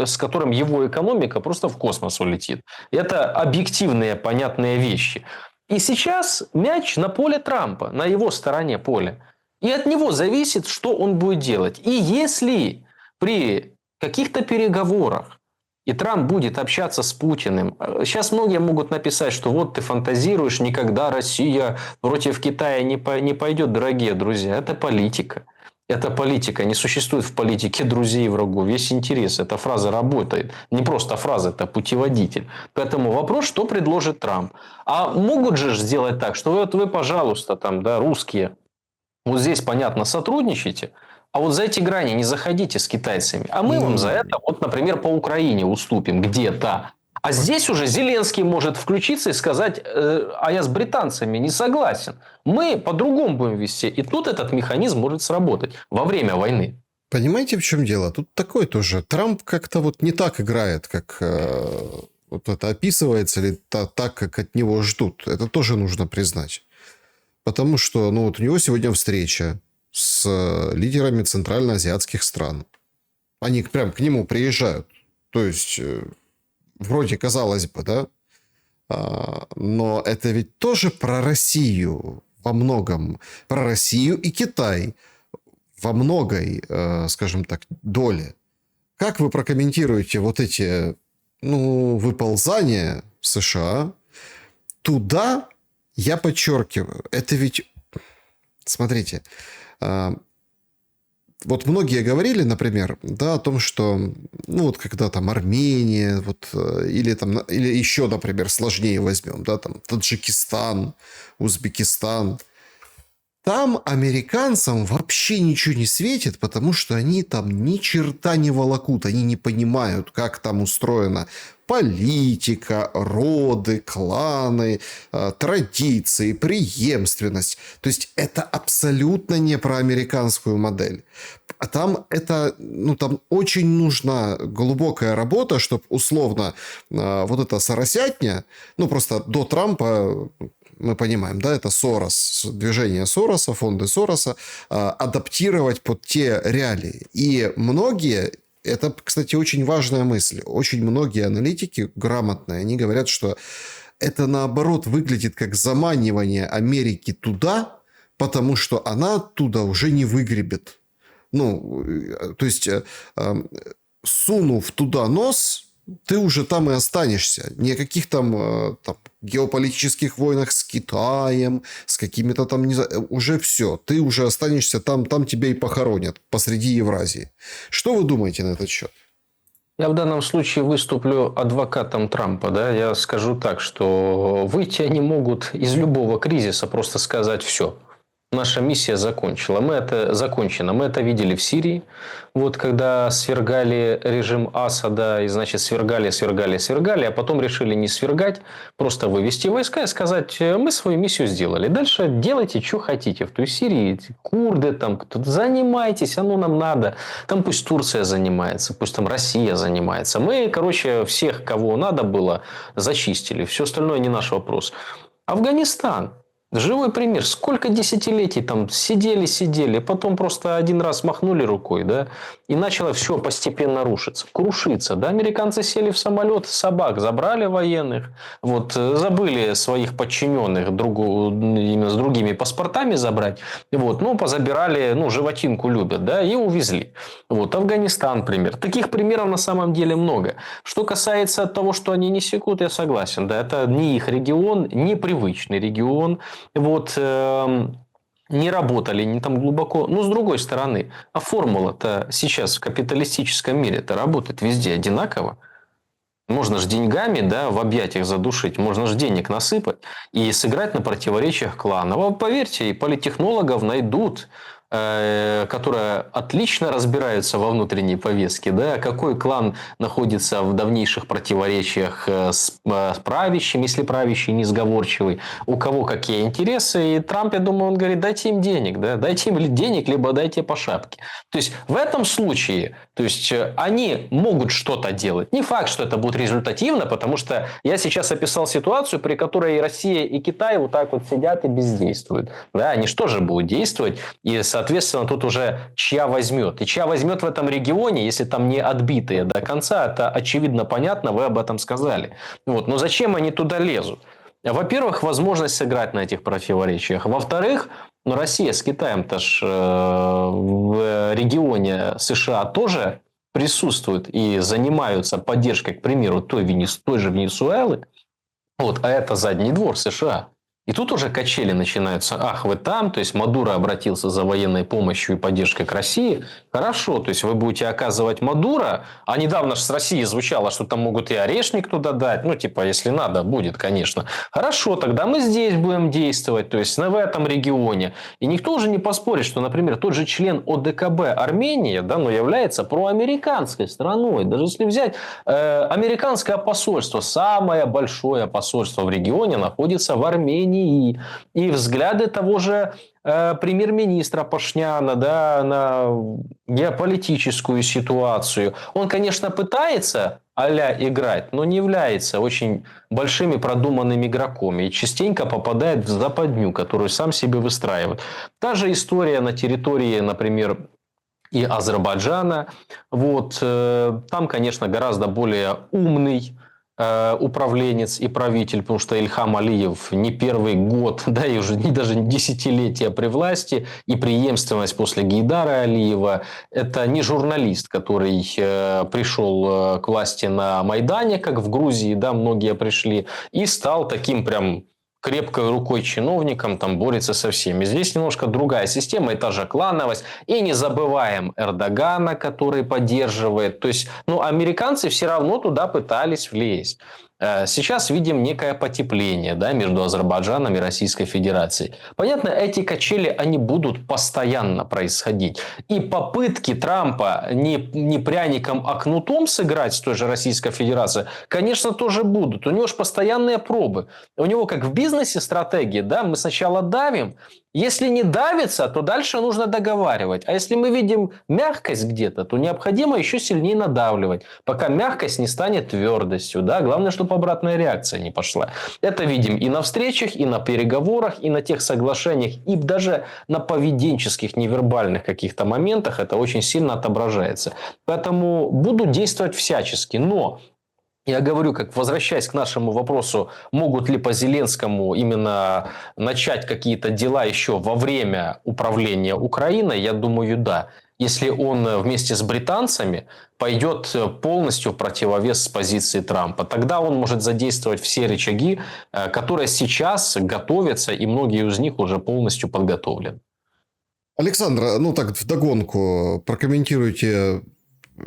с которым его экономика просто в космос улетит. Это объективные, понятные вещи. И сейчас мяч на поле Трампа, на его стороне поля. И от него зависит, что он будет делать. И если при каких-то переговорах и Трамп будет общаться с Путиным, сейчас многие могут написать, что вот ты фантазируешь, никогда Россия против Китая не пойдет, дорогие друзья. Это политика. Это политика. Не существует в политике друзей и врагов. Весь интерес. Эта фраза работает. Не просто фраза, это путеводитель. Поэтому вопрос, что предложит Трамп. А могут же сделать так, что вы, пожалуйста, русские, вот здесь, понятно, сотрудничайте, а вот за эти грани не заходите с китайцами. А мы вам за это, например, по Украине уступим где-то. А здесь уже Зеленский может включиться и сказать, а я с британцами не согласен. Мы по-другому будем вести. И тут этот механизм может сработать во время войны.
Понимаете, в чем дело? Тут такое тоже. Трамп как-то не так играет, как это описывается, или так, как от него ждут. Это тоже нужно признать. Потому что у него сегодня встреча с лидерами центральноазиатских стран. Они прям к нему приезжают. То есть, вроде казалось бы, да? Но это ведь тоже про Россию во многом. Про Россию и Китай во многой, скажем так, доле. Как вы прокомментируете вот эти, выползания США туда? Я подчеркиваю, это ведь, смотрите, вот многие говорили, например, да, о том, что, ну, вот когда там Армения, вот, или там, или еще, например, сложнее возьмем, да, там Таджикистан, Узбекистан, там американцам вообще ничего не светит, потому что они там ни черта не волокут, они не понимают, как там устроена политика, роды, кланы, традиции, преемственность. То есть это абсолютно не про американскую модель. А там это, ну, там очень нужна глубокая работа, чтобы условно вот эта соросятня, ну, просто до Трампа мы понимаем, да, это Сорос, движение Сороса, фонды Сороса, адаптировать под те реалии. И многие, это, кстати, очень важная мысль, очень многие аналитики грамотные, они говорят, что это наоборот выглядит как заманивание Америки туда, потому что она оттуда уже не выгребет. Ну, то есть, сунув туда нос, ты уже там и останешься. Ни о каких там геополитических войнах с Китаем, с какими-то там... Уже все. Ты уже останешься там, там тебя и похоронят посреди Евразии. Что вы думаете на этот счет?
Я в данном случае выступлю адвокатом Трампа. Да? Я скажу так, что выйти они могут из любого кризиса, просто сказать все. Наша миссия закончена. Мы это видели в Сирии. Вот когда свергали режим Асада, и, значит, свергали, а потом решили не свергать, просто вывести войска и сказать, мы свою миссию сделали. Дальше делайте, что хотите. В той Сирии курды, там, кто-то, занимайтесь, оно нам надо. Там пусть Турция занимается, пусть там Россия занимается. Мы, короче, всех, кого надо было, зачистили. Все остальное не наш вопрос. Афганистан. Живой пример. Сколько десятилетий там сидели, потом просто один раз махнули рукой, да, и начало все постепенно рушиться, крушиться, да. Американцы сели в самолет, собак забрали военных, вот, забыли своих подчиненных именно с другими паспортами забрать, вот, ну, позабирали, ну, животинку любят, да, и увезли. Вот, Афганистан пример. Таких примеров на самом деле много. Что касается того, что они не секут, я согласен, да, это не их регион, непривычный регион. Вот, не работали, не там глубоко. Но с другой стороны, а формула-то сейчас в капиталистическом мире-то работает везде одинаково. Можно же деньгами, да, в объятиях задушить, можно же денег насыпать и сыграть на противоречиях клана. Вы поверьте, и политтехнологов найдут, которые отлично разбираются во внутренней повестке, да, какой клан находится в давнейших противоречиях с правящим, если правящий несговорчивый, у кого какие интересы. И Трамп, я думаю, он говорит, дайте им денег, да, дайте им денег, либо дайте по шапке. То есть в этом случае, то есть они могут что-то делать. Не факт, что это будет результативно, потому что я сейчас описал ситуацию, при которой и Россия, и Китай вот так вот сидят и бездействуют. Да, они что же будут действовать? И, соответственно, тут уже чья возьмет. И чья возьмет в этом регионе, если там не отбитые до конца, это очевидно понятно, вы об этом сказали. Вот. Но зачем они туда лезут? Во-первых, возможность сыграть на этих противоречиях. Во-вторых, ну, Россия с Китаем-то ж в регионе США тоже присутствуют и занимаются поддержкой, к примеру, той же Венесуэлы. Вот, а это задний двор США. И тут уже качели начинаются. Ах, вы там, то есть Мадуро обратился за военной помощью и поддержкой к России. Хорошо, то есть вы будете оказывать Мадуро. А недавно же с России звучало, что там могут и орешник туда дать. Ну, типа, если надо, будет, конечно. Хорошо, тогда мы здесь будем действовать, то есть в этом регионе. И никто уже не поспорит, что, например, тот же член ОДКБ Армения, да, но является проамериканской страной. Даже если взять американское посольство, самое большое посольство в регионе находится в Армении. И взгляды того же премьер-министра Пашиняна, да, на геополитическую ситуацию. Он, конечно, пытается а-ля играть, но не является очень большим и продуманным игроком. И частенько попадает в западню, которую сам себе выстраивает. Та же история на территории, например, и Азербайджана. Вот, там, конечно, гораздо более умный управленец и правитель, потому что Ильхам Алиев не первый год, да, и уже даже десятилетия при власти, и преемственность после Гейдара Алиева. Это не журналист, который пришел к власти на Майдане, как в Грузии, да, многие пришли, и стал таким прям крепкой рукой чиновникам там борется со всеми. Здесь немножко другая система, это же клановость. И не забываем Эрдогана, который поддерживает. То есть, ну, американцы все равно туда пытались влезть. Сейчас видим некое потепление, да, между Азербайджаном и Российской Федерацией. Понятно, эти качели, они будут постоянно происходить. И попытки Трампа не пряником, а кнутом сыграть с той же Российской Федерацией, конечно, тоже будут. У него же постоянные пробы. У него как в бизнесе стратегия, да, мы сначала давим, если не давится, то дальше нужно договаривать. А если мы видим мягкость где-то, то необходимо еще сильнее надавливать, пока мягкость не станет твердостью. Да? Главное, чтобы обратная реакция не пошла. Это видим и на встречах, и на переговорах, и на тех соглашениях, и даже на поведенческих, невербальных каких-то моментах это очень сильно отображается. Поэтому буду действовать всячески. Но я говорю, как возвращаясь к нашему вопросу, могут ли по Зеленскому именно начать какие-то дела еще во время управления Украиной, я думаю, да. Если он вместе с британцами пойдет полностью в противовес с позиции Трампа, тогда он может задействовать все рычаги, которые сейчас готовятся, и многие из них уже полностью подготовлены.
Александр, ну так вдогонку прокомментируйте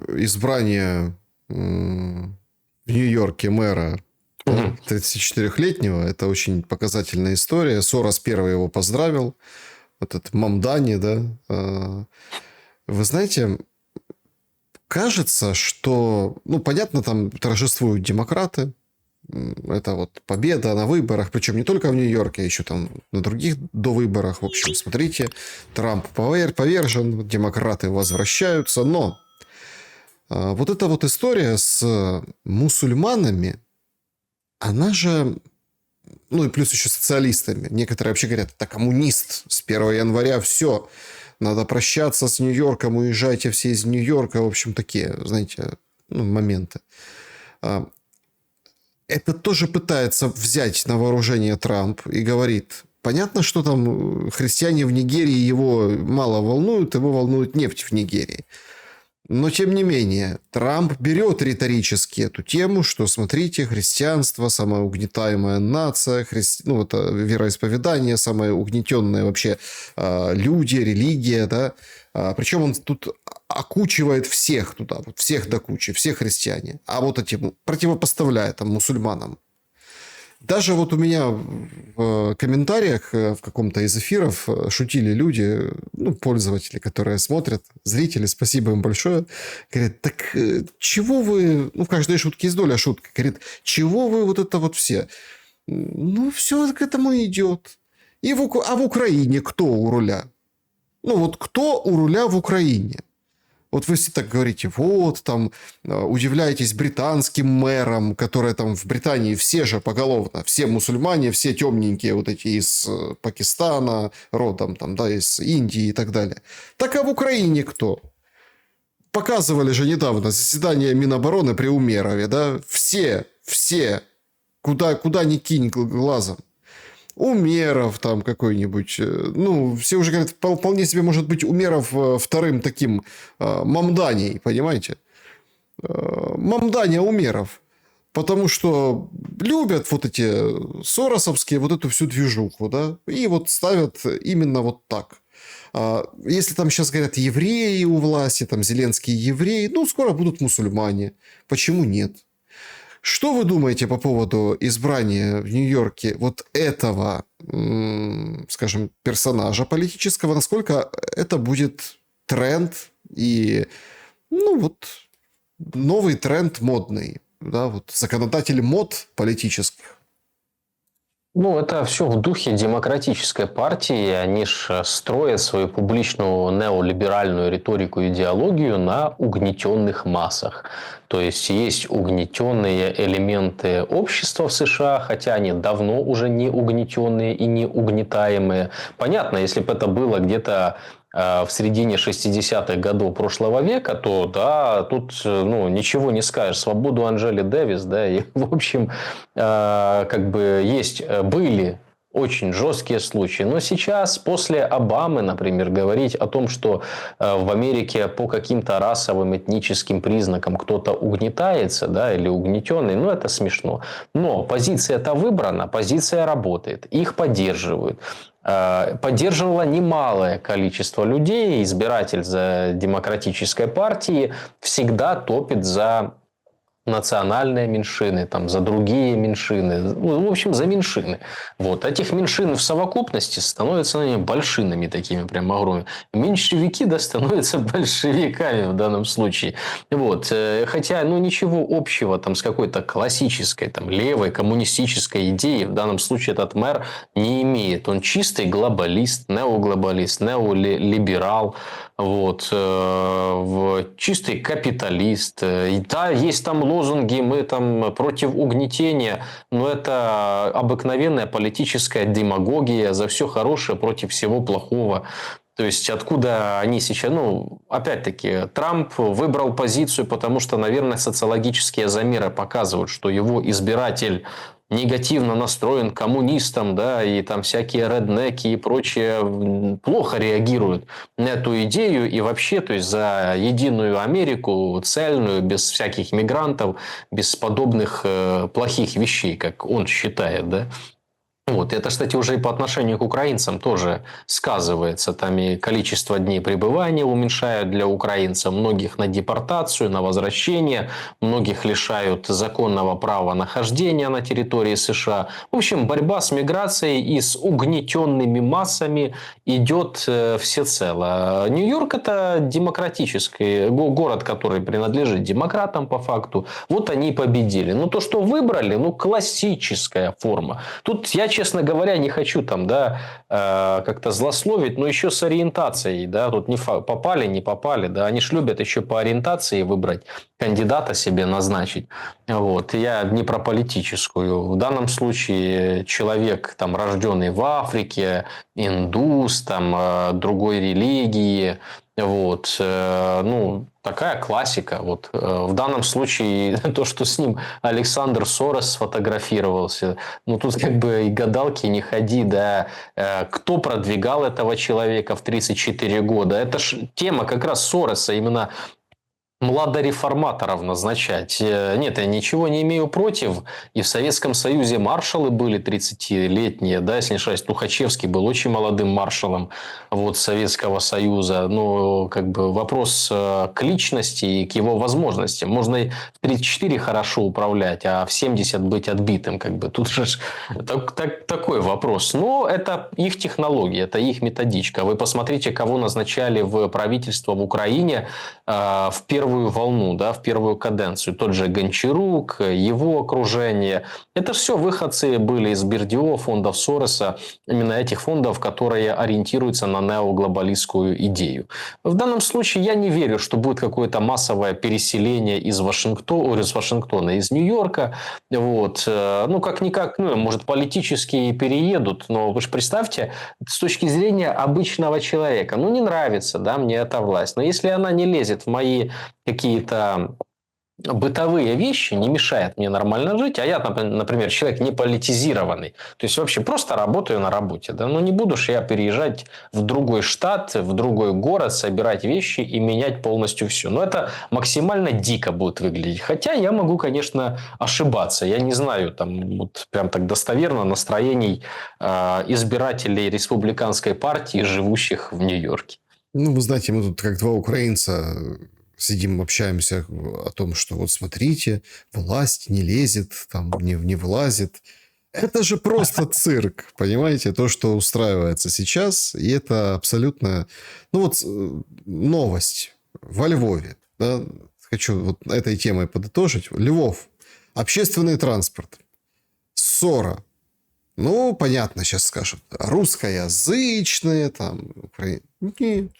избрание в Нью-Йорке мэра 34-летнего. Это очень показательная история. Сорос первый его поздравил. Вот этот Мамдани, да. Вы знаете, кажется, что... Ну, понятно, там торжествуют демократы. Это вот победа на выборах. Причем не только в Нью-Йорке, а еще там на других довыборах. В общем, смотрите, Трамп повержен, демократы возвращаются. Но вот эта вот история с мусульманами, она же... Ну, и плюс еще социалистами. Некоторые вообще говорят, это коммунист. С 1 января все. Надо прощаться с Нью-Йорком, уезжайте все из Нью-Йорка. В общем, такие, знаете, ну, моменты. Это тоже пытается взять на вооружение Трамп и говорит... Понятно, что там христиане в Нигерии его мало волнуют, его волнует нефть в Нигерии. Но, тем не менее, Трамп берет риторически эту тему, что, смотрите, христианство – самая угнетаемая нация, ну, это вероисповедание, самое угнетенное вообще люди, религия, да. Причем он тут окучивает всех туда, вот всех до кучи, все христиане. А вот этим противопоставляет там мусульманам. Даже вот у меня в комментариях в каком-то из эфиров шутили люди, ну, пользователи, которые смотрят, зрители, спасибо им большое. Говорят, так чего вы... Ну, в каждой шутке есть доля шутки. Говорит, чего вы вот это вот все? Ну, все к этому идет. А в Украине кто у руля? Ну, вот кто у руля в Украине? Вот вы все так говорите, вот, там, удивляетесь британским мэрам, которые там в Британии все же поголовно, все мусульмане, все темненькие вот эти из Пакистана, родом там, да, из Индии и так далее. Так а в Украине кто? Показывали же недавно заседание Минобороны при Умерове, да, все, куда ни кинь глазом. Умеров там какой-нибудь. Ну, все уже говорят, вполне себе может быть Умеров вторым таким Мамданей, понимаете? Мамданя Умеров. Потому что любят вот эти соросовские вот эту всю движуху, да, и вот ставят именно вот так. Если там сейчас говорят евреи у власти, там Зеленские евреи, ну, скоро будут мусульмане. Почему нет? Что вы думаете по поводу избрания в Нью-Йорке вот этого, скажем, персонажа политического? Насколько это будет тренд и, ну, вот, новый тренд модный, да, вот, законодатель мод политических?
Ну, это все в духе демократической партии. Они же строят свою публичную неолиберальную риторику и идеологию на угнетенных массах. То есть угнетенные элементы общества в США, хотя они давно уже не угнетенные и не угнетаемые. Понятно, если бы это было где-то в середине 60-х годов прошлого века, то да, тут ну, ничего не скажешь. Свободу Анджели Дэвис, да, и в общем, как бы были очень жесткие случаи. Но сейчас, после Обамы, например, говорить о том, что в Америке по каким-то расовым, этническим признакам кто-то угнетается, да, или угнетенный, ну, это смешно. Но позиция-то выбрана, позиция работает, их поддерживают. Поддерживало немалое количество людей. Избиратель за демократической партии всегда топит за национальные меньшины, там, за другие меньшины, ну, в общем, за меньшины. Вот. Этих меньшин в совокупности становятся большинами такими, прям огромными. Меньшевики, да, становятся большевиками в данном случае. Вот. Хотя, ну, ничего общего там с какой-то классической, там, левой, коммунистической идеей в данном случае этот мэр не имеет. Он чистый глобалист, неоглобалист, неолиберал. Вот, чистый капиталист. И да, есть там лозунги, мы там против угнетения, но это обыкновенная политическая демагогия за все хорошее против всего плохого. То есть, откуда они сейчас... Ну, опять-таки, Трамп выбрал позицию, потому что, наверное, социологические замеры показывают, что его избиратель негативно настроен к коммунистам, да, и там всякие реднеки и прочее плохо реагируют на эту идею. И вообще, то есть, за единую Америку, цельную, без всяких мигрантов, без подобных плохих вещей, как он считает, да. Вот. Это, кстати, уже и по отношению к украинцам тоже сказывается. Там и количество дней пребывания уменьшают для украинцев, многих на депортацию, на возвращение, многих лишают законного права нахождения на территории США. В общем, борьба с миграцией и с угнетенными массами идет всецело. Нью-Йорк – это демократический город, который принадлежит демократам по факту. Вот они и победили. Но то, что выбрали, ну, классическая форма. Тут я, честно говоря, не хочу там, да, как-то злословить, но еще с ориентацией, да, тут не попали, не попали, да, они ж любят еще по ориентации выбрать кандидата себе назначить. Вот. Я не про политическую. В данном случае человек, там, рожденный в Африке, индус, там, другой религии, вот, ну, такая классика. Вот. В данном случае то, что с ним Александр Сорос сфотографировался, ну, тут как бы и гадалки не ходи, да, кто продвигал этого человека в 34 года. Это ж тема как раз Сороса, именно младореформаторов назначать. Нет, я ничего не имею против. И в Советском Союзе маршалы были 30-летние, да, если не ошибаюсь, Тухачевский был очень молодым маршалом вот, Советского Союза. Но как бы вопрос к личности и к его возможностям. Можно и в 34 хорошо управлять, а в 70 быть отбитым. Как бы. Тут же такой вопрос. Но это их технология, это их методичка. Вы посмотрите, кого назначали в правительство в Украине в первую волну, да, в первую каденцию. Тот же Гончарук, его окружение. Это все выходцы были из Бердио, фондов Сороса, именно этих фондов, которые ориентируются на неоглобалистскую идею. В данном случае я не верю, что будет какое-то массовое переселение из Вашингтона, из Нью-Йорка. Вот. Ну, как-никак, ну, может, политически переедут, но вы же представьте, с точки зрения обычного человека, ну, не нравится, да, мне эта власть, но если она не лезет в мои какие-то бытовые вещи, не мешает мне нормально жить, а я, например, человек не политизированный, то есть вообще просто работаю на работе, да, но не буду же я переезжать в другой штат, в другой город, собирать вещи и менять полностью все. Но это максимально дико будет выглядеть. Хотя я могу, конечно, ошибаться. Я не знаю там вот прям так достоверно настроений избирателей республиканской партии, живущих в Нью-Йорке.
Ну, вы знаете, мы тут как два украинца сидим, общаемся о том, что вот смотрите, власть не лезет, там не влазит. Это же просто цирк, понимаете? То, что устраивается сейчас, и это абсолютно... Ну, вот новость во Львове. Да? Хочу вот этой темой подытожить. Львов. Общественный транспорт. Ссора. Ну, понятно, сейчас скажут. Русскоязычные, там... Нет.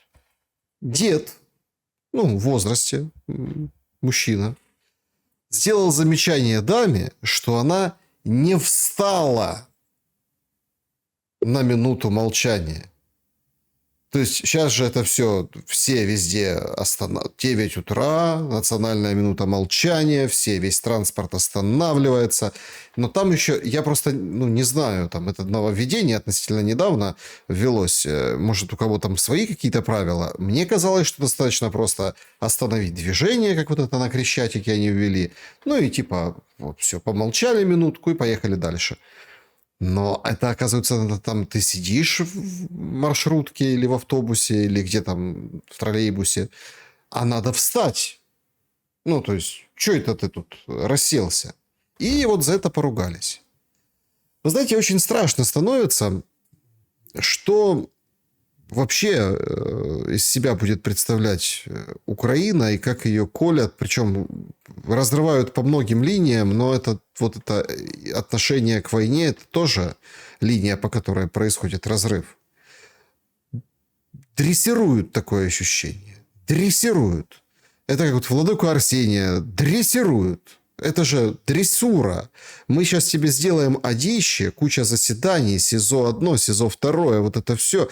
Дед, ну, в возрасте, мужчина, сделал замечание даме, что она не встала на минуту молчания. То есть сейчас же это все везде 9 утра, национальная минута молчания, весь транспорт останавливается. Но там еще, я просто, не знаю, там это нововведение относительно недавно ввелось. Может, у кого там свои какие-то правила. Мне казалось, что достаточно просто остановить движение, как вот это на Крещатике они ввели. Ну и типа, вот все, помолчали минутку и поехали дальше. Но это, оказывается, там ты сидишь в маршрутке или в автобусе, или где там в троллейбусе, а надо встать. Ну, то есть, что это ты тут расселся? И вот за это поругались. Вы знаете, очень страшно становится, что вообще из себя будет представлять Украина и как ее колят, причем разрывают по многим линиям, но это отношение к войне, это тоже линия, по которой происходит разрыв. Дрессируют такое ощущение. Дрессируют. Это как вот владыку Арсения. Дрессируют. Это же дрессура. Мы сейчас тебе сделаем одище, куча заседаний, СИЗО-1, СИЗО-2, вот это все.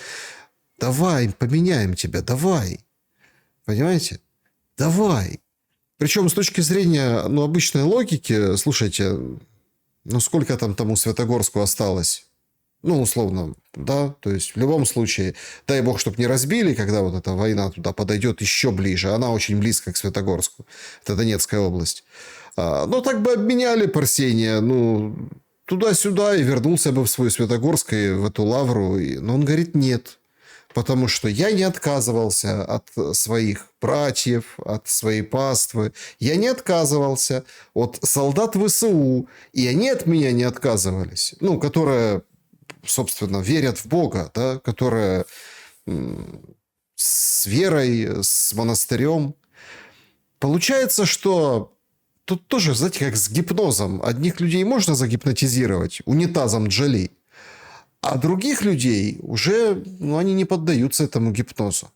Давай, поменяем тебя, давай. Понимаете? Давай. Причем с точки зрения обычной логики, слушайте, сколько там тому Святогорску осталось? Условно, да, то есть в любом случае, дай бог, чтобы не разбили, когда вот эта война туда подойдет еще ближе. Она очень близко к Святогорску. Это Донецкая область. Но так бы обменяли Парсения, туда-сюда, и вернулся бы в свой Святогорск и в эту лавру. Но он говорит, нет. Потому что я не отказывался от своих братьев, от своей паствы. Я не отказывался от солдат ВСУ. И они от меня не отказывались. Которые, собственно, верят в Бога, да, которые с верой, с монастырем. Получается, что тут тоже, знаете, как с гипнозом. Одних людей можно загипнотизировать унитазом Джоли. А других людей уже, они не поддаются этому гипнозу.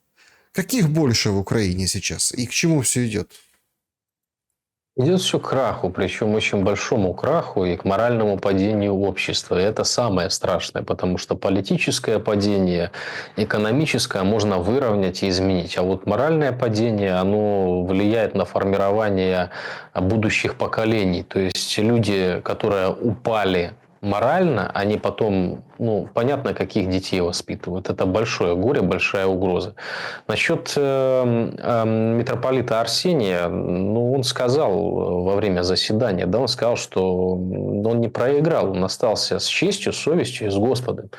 Каких больше в Украине сейчас? И к чему все идет?
Идет все к краху, причем очень большому краху и к моральному падению общества. И это самое страшное, потому что политическое падение, экономическое можно выровнять и изменить. А вот моральное падение, оно влияет на формирование будущих поколений. То есть люди, которые упали морально, они потом, понятно, каких детей воспитывают. Это большое горе, большая угроза. Насчет митрополита Арсения, он сказал во время заседания, он сказал, что он не проиграл, он остался с честью, с совестью и с Господом.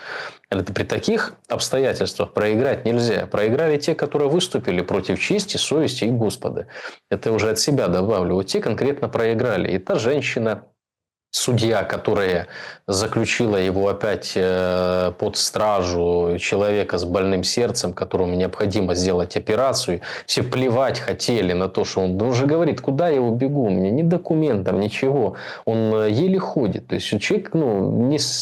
Это при таких обстоятельствах проиграть нельзя. Проиграли те, которые выступили против чести, совести и Господа. Это уже от себя добавлю. Вот те конкретно проиграли. И та женщина, судья, которая заключила его опять под стражу, человека с больным сердцем, которому необходимо сделать операцию. Все плевать хотели на то, что он уже говорит, куда я убегу, у меня ни документов, ничего. Он еле ходит. То есть человек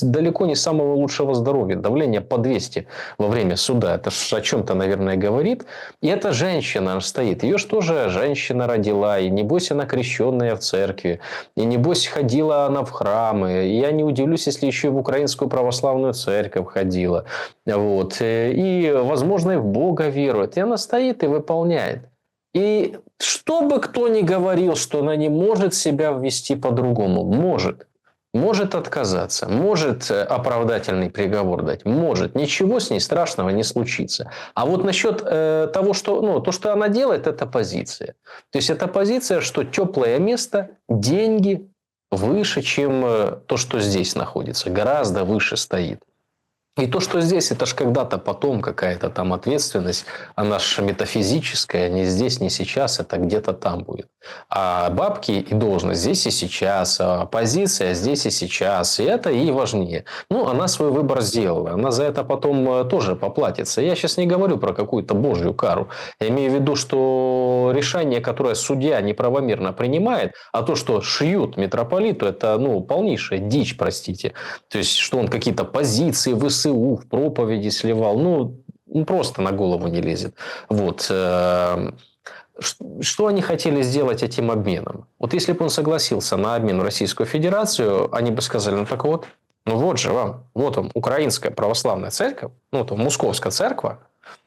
далеко не самого лучшего здоровья. Давление по 200 во время суда. Это ж о чем-то, наверное, говорит. И эта женщина стоит. Ее же тоже женщина родила. И небось она крещенная в церкви. И небось ходила она в храмы. И я не удивлюсь, если еще и в Украинскую православную церковь ходила. Вот. И, возможно, и в Бога верует. И она стоит и выполняет. И что бы кто ни говорил, что она не может себя вести по-другому. Может. Может отказаться. Может оправдательный приговор дать. Может. Ничего с ней страшного не случится. А вот насчет того, что, то, что она делает, это позиция. То есть, это позиция, что теплое место, деньги выше, чем то, что здесь находится. Гораздо выше стоит. И то, что здесь, это ж когда-то потом какая-то там ответственность, она ж метафизическая, не здесь, не сейчас, это где-то там будет. А бабки и должность здесь и сейчас, а позиция здесь и сейчас, и это ей важнее. Она свой выбор сделала, она за это потом тоже поплатится. Я сейчас не говорю про какую-то божью кару. Я имею в виду, что решение, которое судья неправомерно принимает, а то, что шьют митрополиту, это полнейшая дичь, простите. То есть, что он какие-то позиции ВСУ в проповеди сливал. Просто на голову не лезет. Вот. Что они хотели сделать этим обменом? Вот если бы он согласился на обмен в Российскую Федерацию, они бы сказали, так вот, вот же вам, вот вам Украинская православная церковь, там Московская церковь,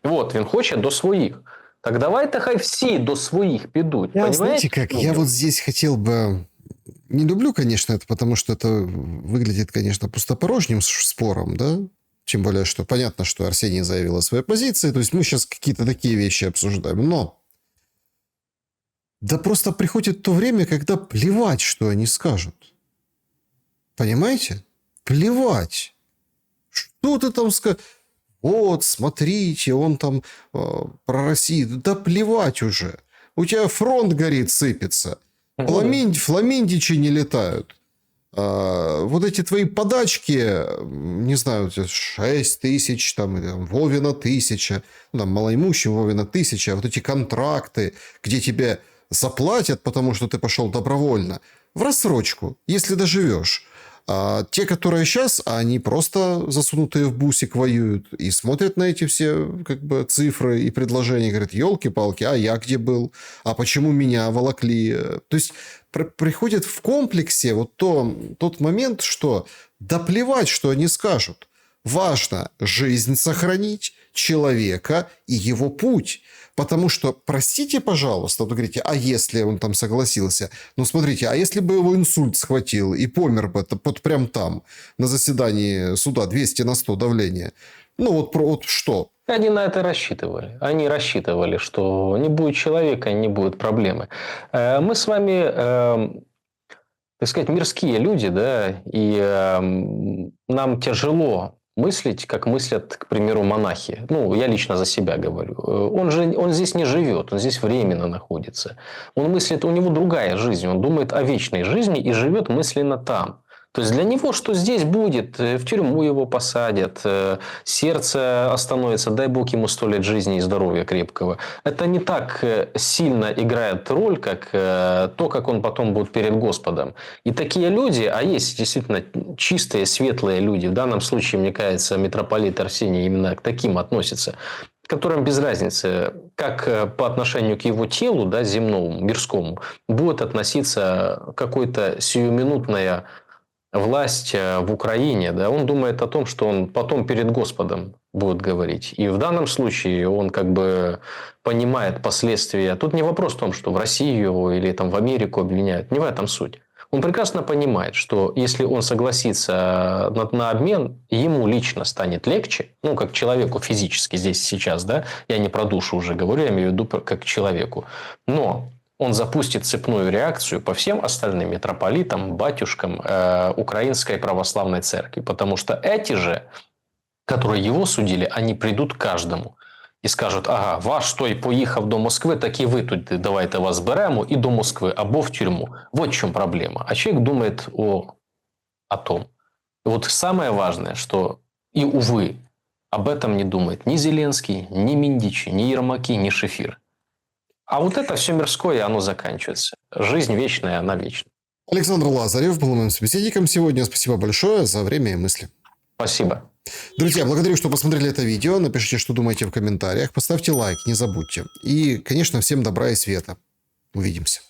Вот, він хоче до своїх. Так давайте хай всі до своїх підуть.
Я,
Понимаете?
знаете как, я вот здесь хотел бы... Не люблю, конечно, это, потому что это выглядит, конечно, пустопорожним спором, да? Тем более, что понятно, что Арсений заявил о своей позиции, то есть мы сейчас какие-то такие вещи обсуждаем, но... Да просто приходит то время, когда плевать, что они скажут. Понимаете? Плевать. Что ты там скажешь? Вот, смотрите, он там про Россию. Да плевать уже. У тебя фронт горит, сыпется. Фламиндичи не летают. Вот эти твои подачки, не знаю, 6 тысяч, там, Вовина 1000, там, малоимущим Вовина 1000, вот эти контракты, где тебе заплатят, потому что ты пошел добровольно, в рассрочку, если доживешь. А те, которые сейчас, они просто засунутые в бусик воюют и смотрят на эти все как бы цифры и предложения, говорят, елки-палки, а я где был? А почему меня волокли? То есть приходит в комплексе вот тот момент, что да плевать, что они скажут. Важно жизнь сохранить, человека и его путь. Потому что, простите, пожалуйста, вы говорите, а если он там согласился? Ну, смотрите, а если бы его инсульт схватил и помер бы вот прям там, на заседании суда, 200/100 давления? Ну, вот что?
Они на это рассчитывали. Они рассчитывали, что не будет человека, не будет проблемы. Мы с вами, так сказать, мирские люди, да, и нам тяжело мыслить, как мыслят, к примеру, монахи. Ну, я лично за себя говорю. Он здесь не живет, он здесь временно находится. Он мыслит, у него другая жизнь, он думает о вечной жизни и живет мысленно там. То есть для него, что здесь будет, в тюрьму его посадят, сердце остановится, дай бог ему 100 лет жизни и здоровья крепкого. Это не так сильно играет роль, как то, как он потом будет перед Господом. И такие люди, а есть действительно чистые, светлые люди, в данном случае, мне кажется, митрополит Арсений именно к таким относится, которым без разницы, как по отношению к его телу, да, земному, мирскому, будет относиться какой-то сиюминутная власть в Украине, да, он думает о том, что он потом перед Господом будет говорить. И в данном случае он как бы понимает последствия. Тут не вопрос в том, что в Россию или там в Америку обвиняют. Не в этом суть. Он прекрасно понимает, что если он согласится на обмен, ему лично станет легче, ну, как человеку физически здесь сейчас, да, я не про душу уже говорю, я имею в виду как человеку. Но он запустит цепную реакцию по всем остальным митрополитам, батюшкам Украинской православной церкви. Потому что эти же, которые его судили, они придут к каждому і скажуть, ага, ваш той поїхав до Москви, так і ви тут давайте вас беремо і до Москви, або в тюрьму. Вот в чем проблема. А человек думает о том. И вот самое важное, что и, увы, об этом не думает ни Зеленский, ни Миндичи, ни Ермаки, ни Шефир. А вот это все мирское, оно заканчивается. Жизнь вечная, она вечна.
Александр Лазарев был моим собеседником сегодня. Спасибо большое за время и мысли.
Спасибо.
Друзья, благодарю, что посмотрели это видео. Напишите, что думаете в комментариях. Поставьте лайк, не забудьте. И, конечно, всем добра и света. Увидимся.